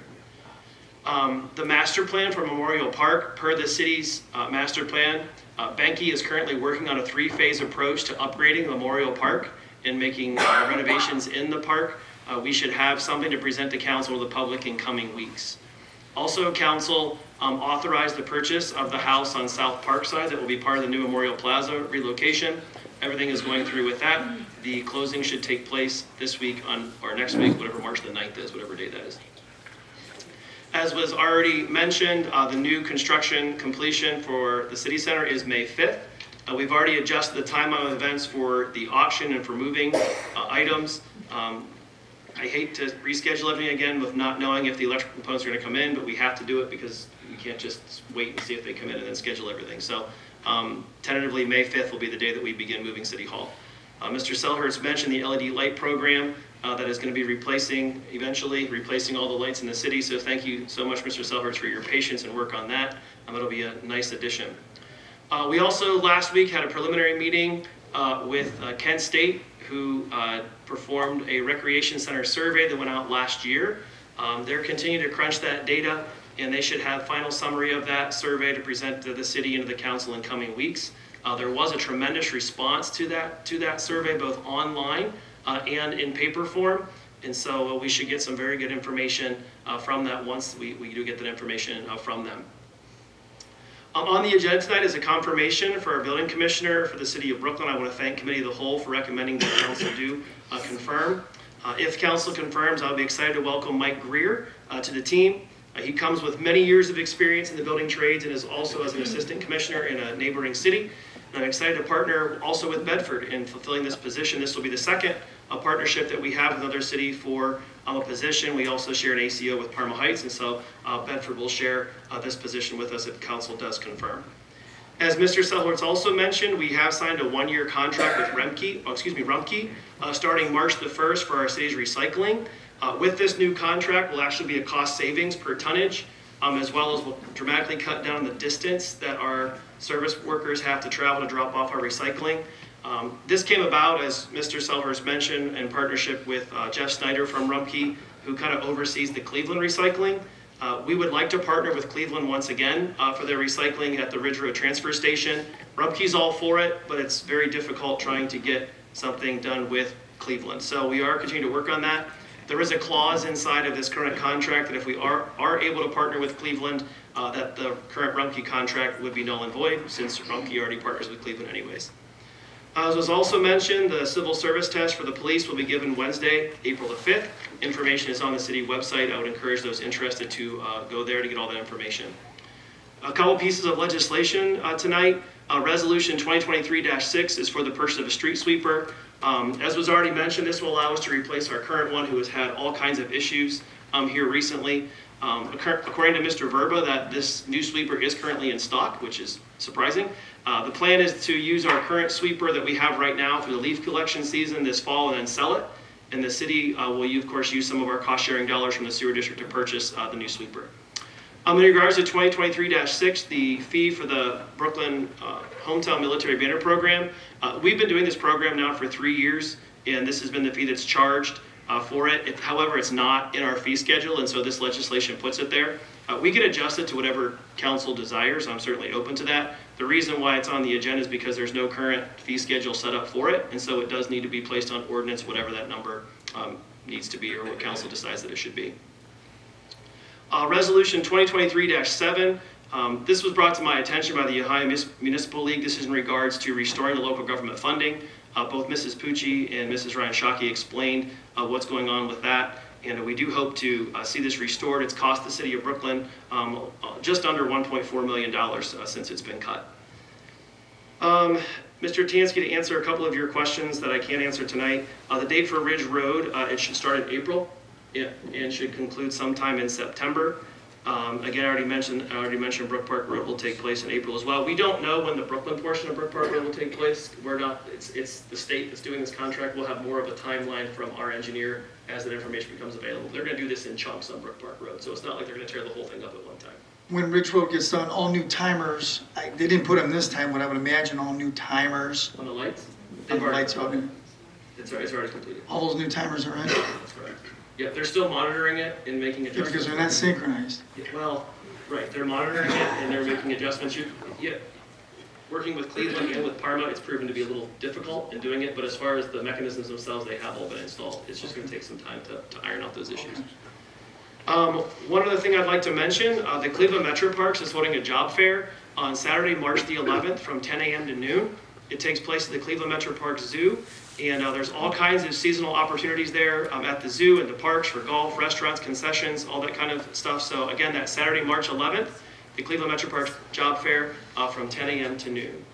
The master plan for Memorial Park, per the city's master plan, Benke is currently working on a 3-phase approach to upgrading Memorial Park and making renovations in the park. We should have something to present to council or the public in coming weeks. Also, council authorized the purchase of the house on South Parkside that will be part of the new Memorial Plaza relocation. Everything is going through with that. The closing should take place this week or next week, whatever March the 9th is, whatever day that is. As was already mentioned, the new construction completion for the city center is May 5th. We've already adjusted the timeline of events for the auction and for moving items. I hate to reschedule everything again with not knowing if the electrical components are going to come in, but we have to do it because you can't just wait and see if they come in and then schedule everything. So tentatively, May 5th will be the day that we begin moving City Hall. Mr. Selhertz mentioned the LED light program that is going to be eventually replacing all the lights in the city. So thank you so much, Mr. Selhertz, for your patience and work on that. It'll be a nice addition. We also last week had a preliminary meeting with Kent State, who performed a recreation center survey that went out last year. They're continuing to crunch that data, and they should have final summary of that survey to present to the city and to the council in coming weeks. There was a tremendous response to that survey, both online and in paper form, and so we should get some very good information from that once we do get that information from them. On the agenda tonight is a confirmation for our building commissioner for the city of Brooklyn. I want to thank Committee of the Whole for recommending that council do confirm. If council confirms, I'll be excited to welcome Mike Greer to the team. He comes with many years of experience in the building trades and is also as an assistant commissioner in a neighboring city. And I'm excited to partner also with Bedford in fulfilling this position. This will be the second partnership that we have with another city for a position. We also share an ACO with Parma Heights, and so Bedford will share this position with us if council does confirm. As Mr. Selhorst also mentioned, we have signed a one-year contract with Rumpke, starting March the 1st for our city's recycling. With this new contract will actually be a cost savings per tonnage, as well as will dramatically cut down the distance that our service workers have to travel to drop off our recycling. This came about, as Mr. Selhorst mentioned, in partnership with Jeff Snyder from Rumpke, who kind of oversees the Cleveland recycling. We would like to partner with Cleveland once again for their recycling at the Ridge Road Transfer Station. Rumpke's all for it, but it's very difficult trying to get something done with Cleveland. So we are continuing to work on that. There is a clause inside of this current contract that if we are able to partner with Cleveland, that the current Rumpke contract would be null and void, since Rumpke already partners with Cleveland anyways. As was also mentioned, the civil service test for the police will be given Wednesday, April the 5th. Information is on the city website. I would encourage those interested to go there to get all that information. A couple pieces of legislation tonight. Resolution 2023-6 is for the purchase of a street sweeper. As was already mentioned, this will allow us to replace our current one who has had all kinds of issues here recently. According to Mr. Verba, that this new sweeper is currently in stock, which is surprising. The plan is to use our current sweeper that we have right now through the leaf collection season this fall and then sell it. And the city will, of course, use some of our cost-sharing dollars from the sewer district to purchase the new sweeper. In regards to 2023-6, the fee for the Brooklyn Hometown Military Banner Program, we've been doing this program now for 3 years, and this has been the fee that's charged for it. However, it's not in our fee schedule, and so this legislation puts it there. We can adjust it to whatever council desires. I'm certainly open to that. The reason why it's on the agenda is because there's no current fee schedule set up for it, and so it does need to be placed on ordinance, whatever that number needs to be or what council decides that it should be. Resolution 2023-7, this was brought to my attention by the Ohio Municipal League. This is in regards to restoring the local government funding. Both Mrs. Pucci and Mrs. Ryan Shockey explained what's going on with that, and we do hope to see this restored. It's cost the city of Brooklyn just under $1.4 million since it's been cut. Mr. Tansky, to answer a couple of your questions that I can't answer tonight, the date for Ridge Road, it should start in April and should conclude sometime in September. Again, I already mentioned Brook Park Road will take place in April as well. We don't know when the Brooklyn portion of Brook Park Road will take place. It's the state that's doing this contract. We'll have more of a timeline from our engineer as that information becomes available. They're going to do this in chunks on Brook Park Road, so it's not like they're going to tear the whole thing up at one time. When Ridge Road gets done, all new timers, they didn't put them this time, but I would imagine all new timers. On the lights? On the lights out there. It's already completed. All those new timers are in? That's correct. Yeah, they're still monitoring it and making adjustments. Because they're not synchronized. Yeah, well, right, they're monitoring it and they're making adjustments. Working with Cleveland and with Parma, it's proven to be a little difficult in doing it, but as far as the mechanisms themselves, they have all been installed. It's just going to take some time to iron out those issues. One other thing I'd like to mention, the Cleveland Metro Parks is holding a job fair on Saturday, March the 11th from 10 a.m. to noon. It takes place at the Cleveland Metro Parks Zoo, and there's all kinds of seasonal opportunities there at the zoo and the parks for golf, restaurants, concessions, all that kind of stuff. So again, that's Saturday, March 11th, the Cleveland Metro Parks Job Fair from 10 a.m. to noon.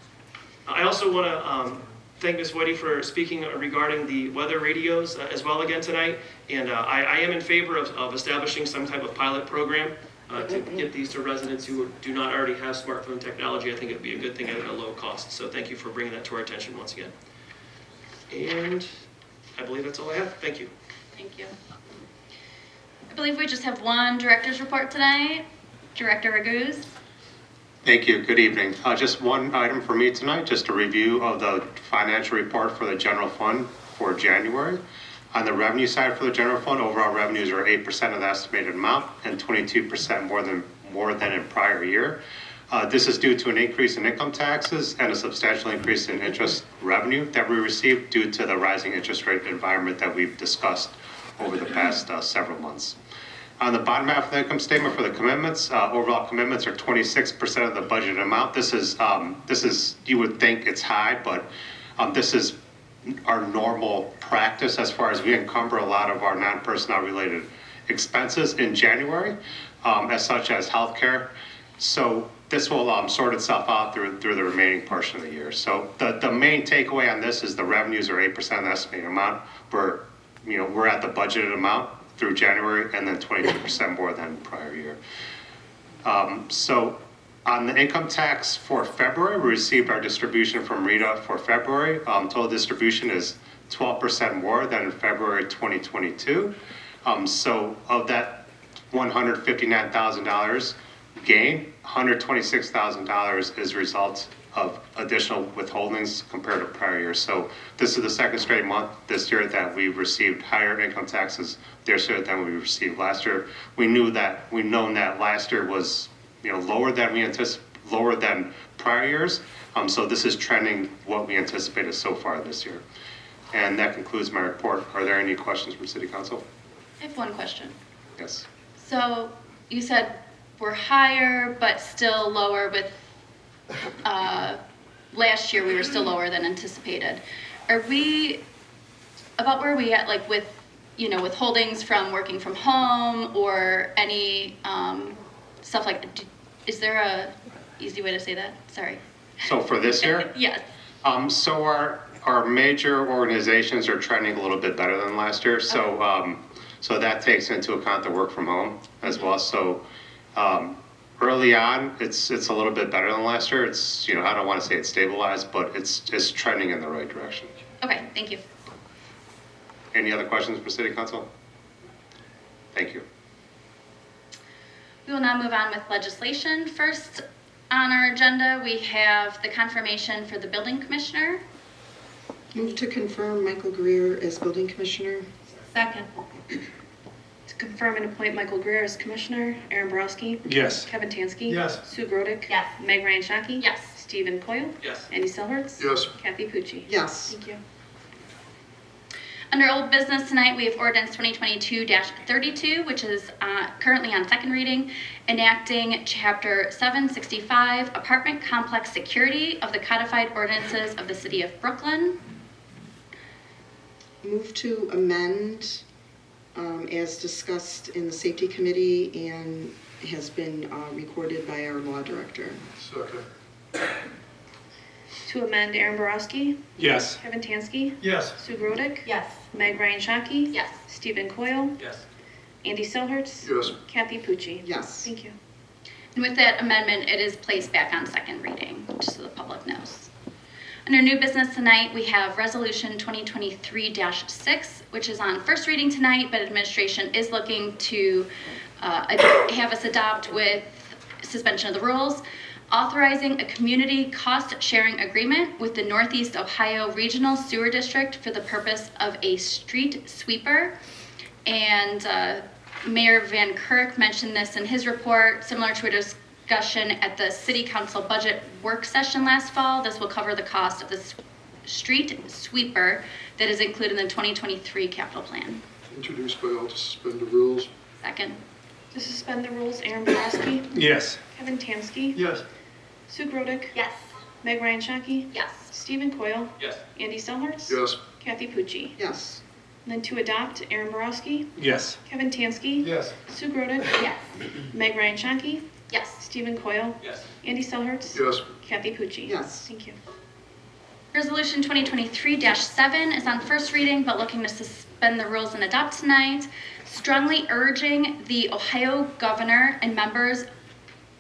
I also want to thank Ms. Whitey for speaking regarding the weather radios as well again tonight. And I am in favor of establishing some type of pilot program to get these to residents who do not already have smartphone technology. I think it would be a good thing at a low cost. So thank you for bringing that to our attention once again. And I believe that's all I have. Thank you. Thank you. I believe we just have one director's report tonight. Director Raguse. Thank you. Good evening. Just one item for me tonight, just a review of the financial report for the general fund for January. On the revenue side for the general fund, overall revenues are 8% of the estimated amount and 22% more than in prior year. This is due to an increase in income taxes and a substantial increase in interest revenue that we received due to the rising interest rate environment that we've discussed over the past several months. On the bottom half of the income statement for the commitments, overall commitments are 26% of the budgeted amount. This is, you would think it's high, but this is our normal practice as far as we encumber a lot of our non-personnel related expenses in January, as such as healthcare. So this will sort itself out through the remaining portion of the year. So the main takeaway on this is the revenues are 8% of the estimated amount. We're at the budgeted amount through January, and then 22% more than prior year. So On the income tax for February, we received our distribution from Rita for February. Total distribution is 12% more than in February 2022. So of that $159,000 gain, $126,000 is a result of additional withholdings compared to prior years. So this is the second straight month this year that we've received higher income taxes this year than we received last year. We've known that last year was lower than prior years. So this is trending what we anticipated so far this year. And that concludes my report. Are there any questions from City Council? I have one question. Yes. So you said we're higher, but still lower with, last year we were still lower than anticipated. Are we, about where are we at, like with, withholdings from working from home or any stuff like, is there a easy way to say that? Sorry. So for this year? Yes. So our major organizations are trending a little bit better than last year. So so that takes into account the work from home as well. So early on, it's a little bit better than last year. It's I don't want to say it's stabilized, but it's trending in the right direction. Okay, thank you. Any other questions for City Council? Thank you. We will now move on with legislation. First on our agenda, we have the confirmation for the building commissioner. Move to confirm Michael Greer as building commissioner. Second. To confirm and appoint Michael Greer as commissioner, Aaron Borowski. Yes. Kevin Tansky. Yes. Sue Grodick. Yes. Meg Ryan Shaki. Yes. Stephen Coyle. Yes. Andy Selhertz. Yes. Kathy Pucci. Yes. Thank you. Under old business tonight, we have ordinance 2022-32, which is currently on second reading, enacting Chapter 765, Apartment Complex Security of the Codified Ordinances of the City of Brooklyn. Move to amend as discussed in the safety committee and has been recorded by our law director. Second. To amend, Aaron Borowski. Yes. Kevin Tansky. Yes. Sue Grodick. Yes. Meg Ryan Shaki. Yes. Stephen Coyle. Yes. Andy Selhertz. Yes. Kathy Pucci. Yes. Thank you. And with that amendment, it is placed back on second reading, just so the public knows. Under new business tonight, we have Resolution 2023-6, which is on first reading tonight, but administration is looking to have us adopt with suspension of the rules, authorizing a community cost-sharing agreement with the Northeast Ohio Regional Sewer District for the purpose of a street sweeper. And Mayor Van Kirk mentioned this in his report, similar to a discussion at the City Council budget work session last fall. This will cover the cost of the street sweeper that is included in the 2023 capital plan. Introduced by all to suspend the rules. Second. To suspend the rules, Aaron Borowski. Yes. Kevin Tansky. Yes. Sue Grodick. Yes. Meg Ryan Shaki. Yes. Stephen Coyle. Yes. Andy Selhertz. Yes. Kathy Pucci. Yes. And then to adopt, Aaron Borowski. Yes. Kevin Tansky. Yes. Sue Grodick. Yes. Meg Ryan Shaki. Yes. Stephen Coyle. Yes. Andy Selhertz. Yes. Kathy Pucci. Yes. Thank you. Resolution 2023-7 is on first reading, but looking to suspend the rules and adopt tonight, strongly urging the Ohio governor and members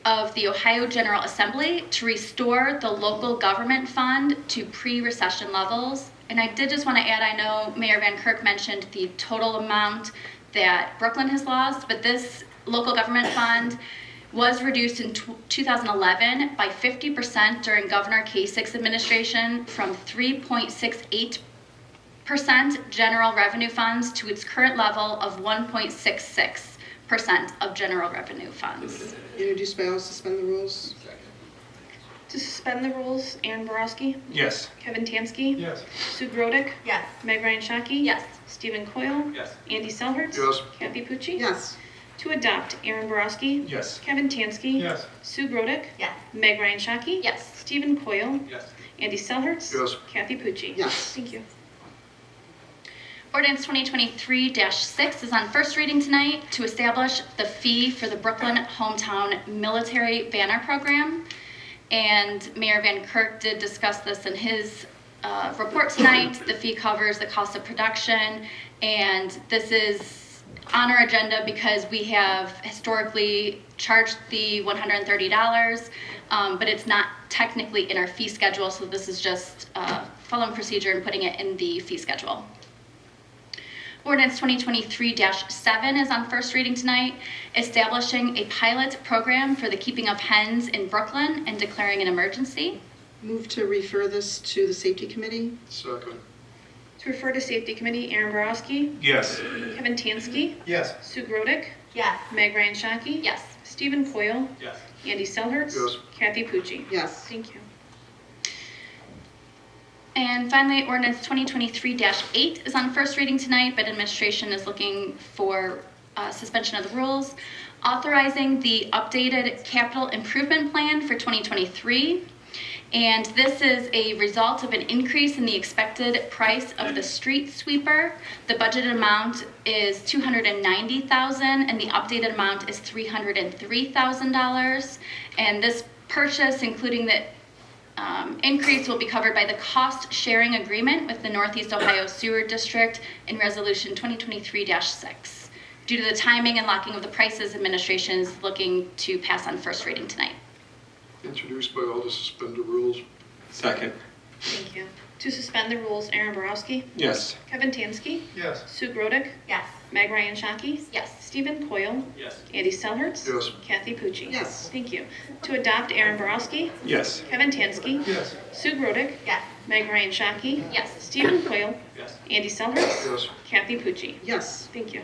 of the Ohio General Assembly to restore the local government fund to pre-recession levels. And I did just want to add, I know Mayor Van Kirk mentioned the total amount that Brooklyn has lost, but this local government fund was reduced in 2011 by 50% during Governor Kasich's administration from 3.68% general revenue funds to its current level of 1.66% of general revenue funds. Introduced by all, suspend the rules. To suspend the rules, Aaron Borowski. Yes. Kevin Tansky. Yes. Sue Grodick. Yes. Meg Ryan Shaki. Yes. Stephen Coyle. Yes. Andy Selhertz. Yes. Kathy Pucci. Yes. To adopt, Aaron Borowski. Yes. Kevin Tansky. Yes. Sue Grodick. Yes. Meg Ryan Shaki. Yes. Stephen Coyle. Yes. Andy Selhertz. Yes. Kathy Pucci. Yes. Thank you. Ordinance 2023-6 is on first reading tonight to establish the fee for the Brooklyn Hometown Military Banner Program. And Mayor Van Kirk did discuss this in his report tonight. The fee covers the cost of production, and this is on our agenda because we have historically charged the $130, but it's not technically in our fee schedule, so this is just following procedure and putting it in the fee schedule. Ordinance 2023-7 is on first reading tonight, establishing a pilot program for the keeping of hens in Brooklyn and declaring an emergency. Move to refer this to the Safety Committee. Second. To refer to Safety Committee, Aaron Borowski, Yes. Kevin Tansky, Yes. Sue Grodick, Yes. Meg Ryan Shaki. Yes. Stephen Coyle, Yes. Andy Selhertz. Yes. Kathy Pucci. Yes. Thank you. And finally, ordinance 2023-8 is on first reading tonight, but administration is looking for suspension of the rules, authorizing the updated capital improvement plan for 2023. And this is a result of an increase in the expected price of the street sweeper. The budgeted amount is $290,000 and the updated amount is $303,000. And this purchase, including the increase, will be covered by the cost sharing agreement with the Northeast Ohio Sewer District in Resolution 2023-6. Due to the timing and locking of the prices, administration is looking to pass on first reading tonight. Introduced by all to suspend the rules. Second. Thank you. To suspend the rules, Aaron Borowski, Yes. Kevin Tansky, Yes. Sue Grodick, Yes. Meg Ryan Shaki. Yes. Stephen Coyle, Yes. Andy Selhertz. Yes. Kathy Pucci. Yes. Thank you. To adopt Aaron Borowski, Yes. Kevin Tansky, Yes. Sue Grodick, Yes. Meg Ryan Shaki. Yes. Stephen Coyle, Yes. Andy Selhertz. Yes. Kathy Pucci. Yes. Thank you.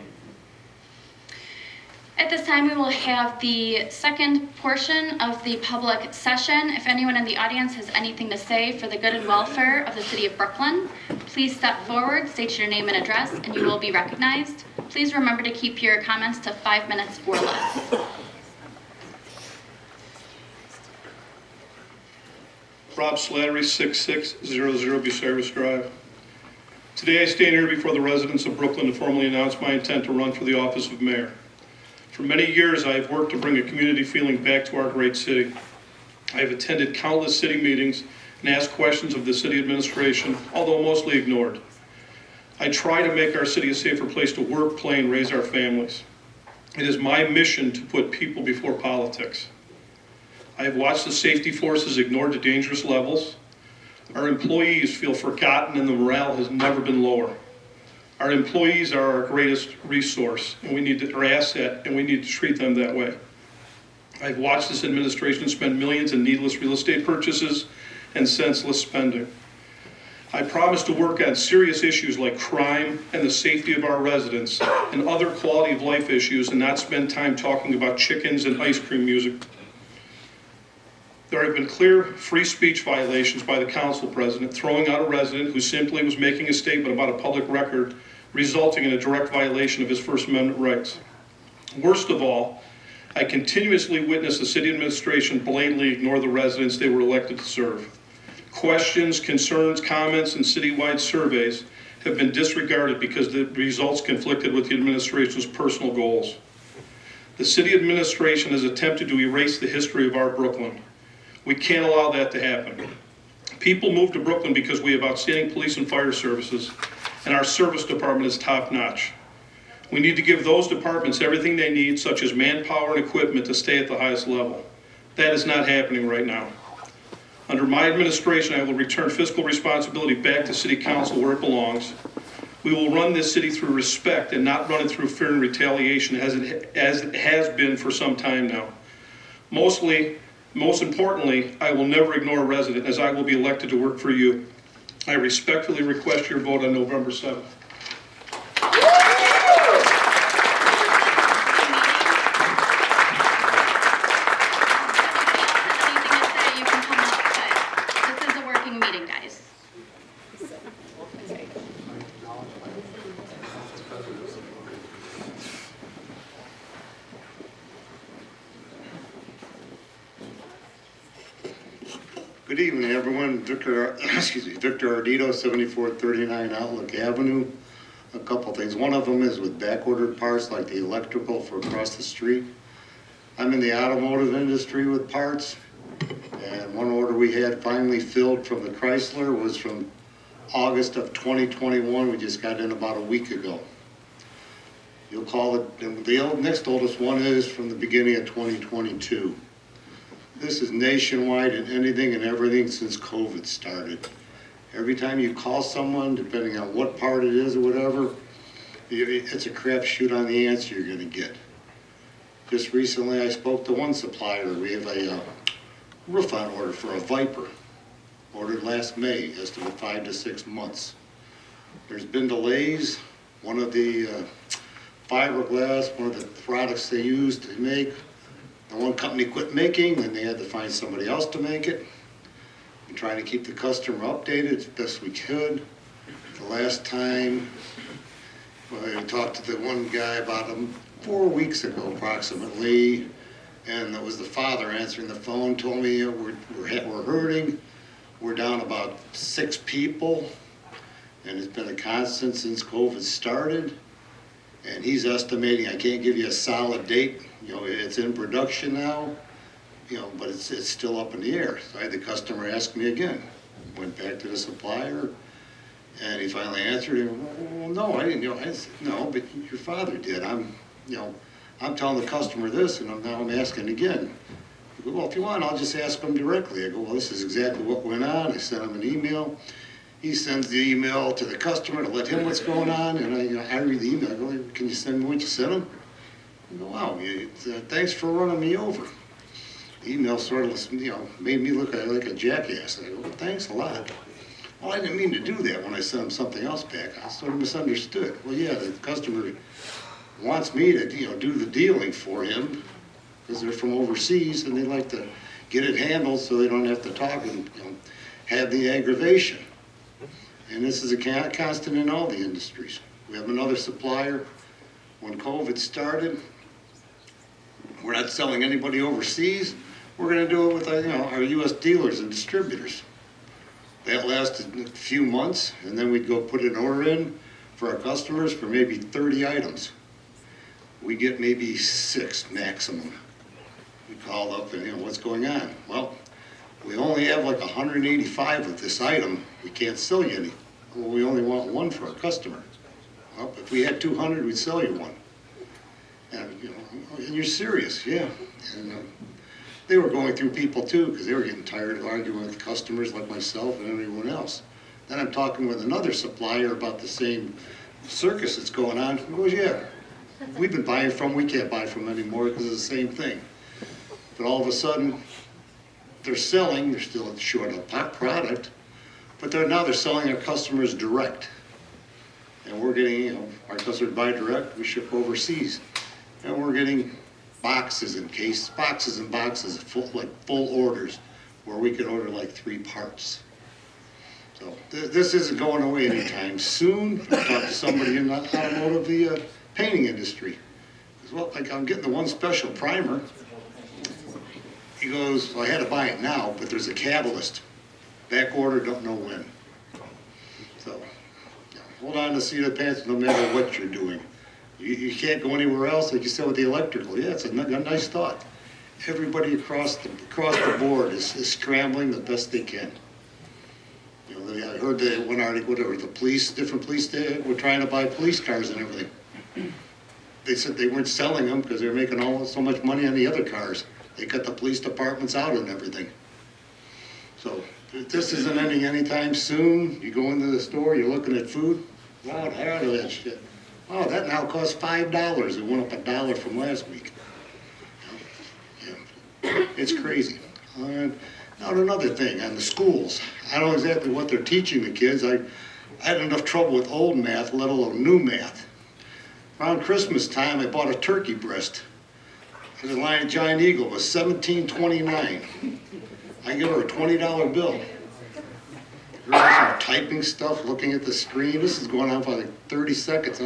At this time, we will have the second portion of the public session. If anyone in the audience has anything to say for the good and welfare of the city of Brooklyn, please step forward, state your name and address, and you will be recognized. Please remember to keep your comments to 5 minutes or less. Rob Slattery, 6600 Bucyrus Drive. Today I stand here before the residents of Brooklyn to formally announce my intent to run for the office of mayor. For many years, I have worked to bring a community feeling back to our great city. I have attended countless city meetings and asked questions of the city administration, although mostly ignored. I try to make our city a safer place to work, play, and raise our families. It is my mission to put people before politics. I have watched the safety forces ignored to dangerous levels. Our employees feel forgotten and the morale has never been lower. Our employees are our greatest resource and our asset, and we need to treat them that way. I've watched this administration spend millions in needless real estate purchases and senseless spending. I promise to work on serious issues like crime and the safety of our residents and other quality of life issues and not spend time talking about chickens and ice cream music. There have been clear free speech violations by the council president, throwing out a resident who simply was making a statement about a public record, resulting in a direct violation of his First Amendment rights. Worst of all, I continuously witness the city administration blatantly ignore the residents they were elected to serve. Questions, concerns, comments, and citywide surveys have been disregarded because the results conflicted with the administration's personal goals. The city administration has attempted to erase the history of our Brooklyn. We can't allow that to happen. People move to Brooklyn because we have outstanding police and fire services, and our service department is top-notch. We need to give those departments everything they need, such as manpower and equipment, to stay at the highest level. That is not happening right now. Under my administration, I will return fiscal responsibility back to City Council where it belongs. We will run this city through respect and not run it through fear and retaliation as it has been for some time now. Most importantly, I will never ignore a resident, as I will be elected to work for you. I respectfully request your vote on November 7th. Anything to say, you can come up, but this is a working meeting, guys. Good evening, everyone. Victor Ardito, 7439 Outlook Avenue. A couple things. One of them is with back-ordered parts like the electrical for across the street. I'm in the automotive industry with parts, and one order we had finally filled from the Chrysler was from August of 2021. We just got in about a week ago. You'll call it, and next oldest one is from the beginning of 2022. This is nationwide and anything and everything since COVID started. Every time you call someone, depending on what part it is or whatever, it's a crapshoot on the answer you're gonna get. Just recently, I spoke to one supplier. We have a roof on order for a Viper, ordered last May, estimate 5 to 6 months. There's been delays. One of the fiberglass, one of the products they used to make, the one company quit making, and they had to find somebody else to make it. We're trying to keep the customer updated as best we could. The last time, I talked to the one guy about 4 weeks ago approximately, and it was the father answering the phone, told me we're hurting. We're down about 6 people, and it's been a constant since COVID started. And he's estimating, I can't give you a solid date, it's in production now, but it's still up in the air. So I had the customer ask me again. Went back to the supplier, and he finally answered him, well, no, I didn't, I said, no, but your father did. I'm telling the customer this, and now I'm asking again. He goes, well, if you want, I'll just ask him directly. I go, well, this is exactly what went on. I sent him an email. He sends the email to the customer to let him know what's going on, and I read the email. I go, can you send me what you sent him? I go, wow, thanks for running me over. The email sort of, made me look like a jackass. I go, well, thanks a lot. Well, I didn't mean to do that when I sent him something else back. I sort of misunderstood. Well, yeah, the customer wants me to, do the dealing for him because they're from overseas and they like to get it handled so they don't have to talk and have the aggravation. And this is a constant in all the industries. We have another supplier. When COVID started, we're not selling anybody overseas. We're going to do it with our U.S. dealers and distributors. That lasted a few months, and then we'd go put an order in for our customers for maybe 30 items. We get maybe 6 maximum. We called up and, what's going on? Well, we only have like 185 of this item. We can't sell you any. Well, we only want 1 for our customer. Well, if we had 200, we'd sell you 1. And, and you're serious, yeah. And they were going through people too, because they were getting tired of arguing with customers like myself and everyone else. Then I'm talking with another supplier about the same circus that's going on. He goes, yeah, we've been buying from, we can't buy from anymore because it's the same thing. But all of a sudden, they're selling, they're still short of product, but they're selling our customers direct. And we're getting, our customers buy direct, we ship overseas. And we're getting boxes and boxes of full orders, where we can order like 3 parts. So this isn't going away anytime soon. I talked to somebody in the automotive, the painting industry. He goes, well, like I'm getting the one special primer. He goes, well, I had to buy it now, but there's a catalyst. Back order, don't know when. So hold on to the seat of the pants no matter what you're doing. You can't go anywhere else, like you said with the electrical. Yeah, it's a nice thought. Everybody across the board is scrambling the best they can. I heard that one article, whatever, different police, they were trying to buy police cars and everything. They said they weren't selling them because they were making so much money on the other cars. They cut the police departments out and everything. So this isn't ending anytime soon. You go into the store, you're looking at food. Wow, tired of that shit. Oh, that now costs $5. It went up $1 from last week. Yeah. It's crazy. Now another thing on the schools. I don't know exactly what they're teaching the kids. I had enough trouble with old math, let alone new math. Around Christmas time, I bought a turkey breast. The Lion Giant Eagle was $17.29. I give her a $20 bill. Some typing stuff, looking at the screen. This is going on for like 30 seconds.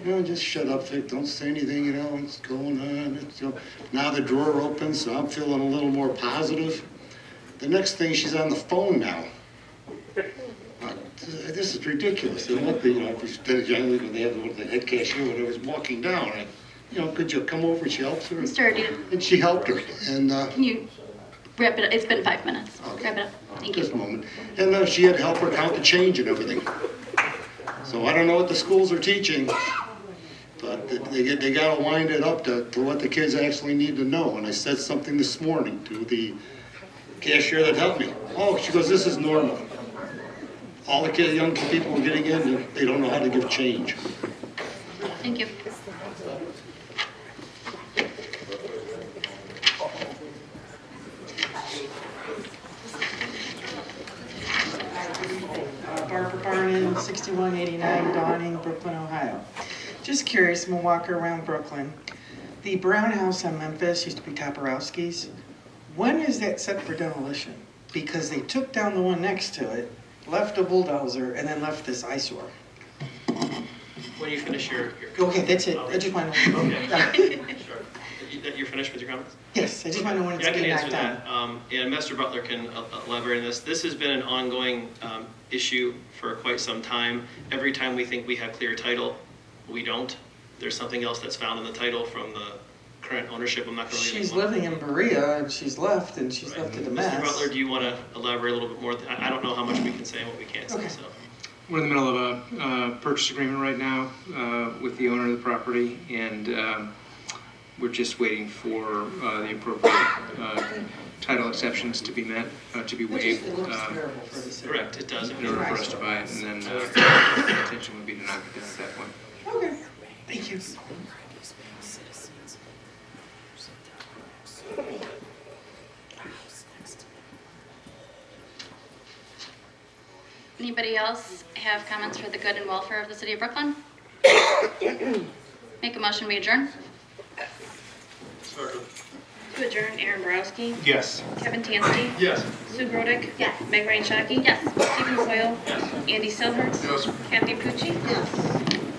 Just shut up, Vic. Don't say anything, what's going on. Now the drawer opens, so I'm feeling a little more positive. The next thing, she's on the phone now. This is ridiculous. And look, they have the head cashier, whatever's walking down. Could you come over? She helps her. Mr. Ardito. And she helped her. And can you wrap it up? It's been 5 minutes. Okay. Wrap it up. Thank you. Just a moment. And she had to help her count the change and everything. So I don't know what the schools are teaching, but They gotta wind it up to what the kids actually need to know. And I said something this morning to the cashier that helped me. Oh, she goes, this is normal. All the kids, young people getting in, they don't know how to give change. Thank you. Barbara Barnon, 6189 Dawning, Brooklyn, Ohio. Just curious, I'm a walker around Brooklyn. The brown house on Memphis used to be Toporowski's. When is that set for demolition? Because they took down the one next to it, left a bulldozer, and then left this eyesore. When you finish your Okay, that's it. I just want to know. Okay. Sure. You're finished with your comments? Yes, I just want to know when it's Yeah, I can being answer knocked down. that. And Mr. Butler can elaborate on this. This has been an ongoing issue for quite some time. Every time we think we have clear title, we don't. There's something else that's found in the title from the current ownership. I'm not going to really. She's living in Berea, and she's left, and she's left it a mess. Mr. Butler, do you want to elaborate a little bit more? I don't know how much we can say and what we can't say, so. We're in the middle of a purchase agreement right now with the owner of the property, and we're just waiting for the appropriate title exceptions to be met, to be waived. It looks terrible for the city. Correct, it does. In order for us to buy it, and then the intention would be to knock it down at that point. Okay, thank you. Anybody else have comments for the good and welfare of the city of Brooklyn? Make a motion, we adjourn. To adjourn, Aaron Borowski. Yes. Kevin Tansky. Yes. Sue Grodick. Yes. Meg Ryan Shaki. Yes. Stephen Coyle. Andy Silver. Yes. Kathy Pucci. Yes.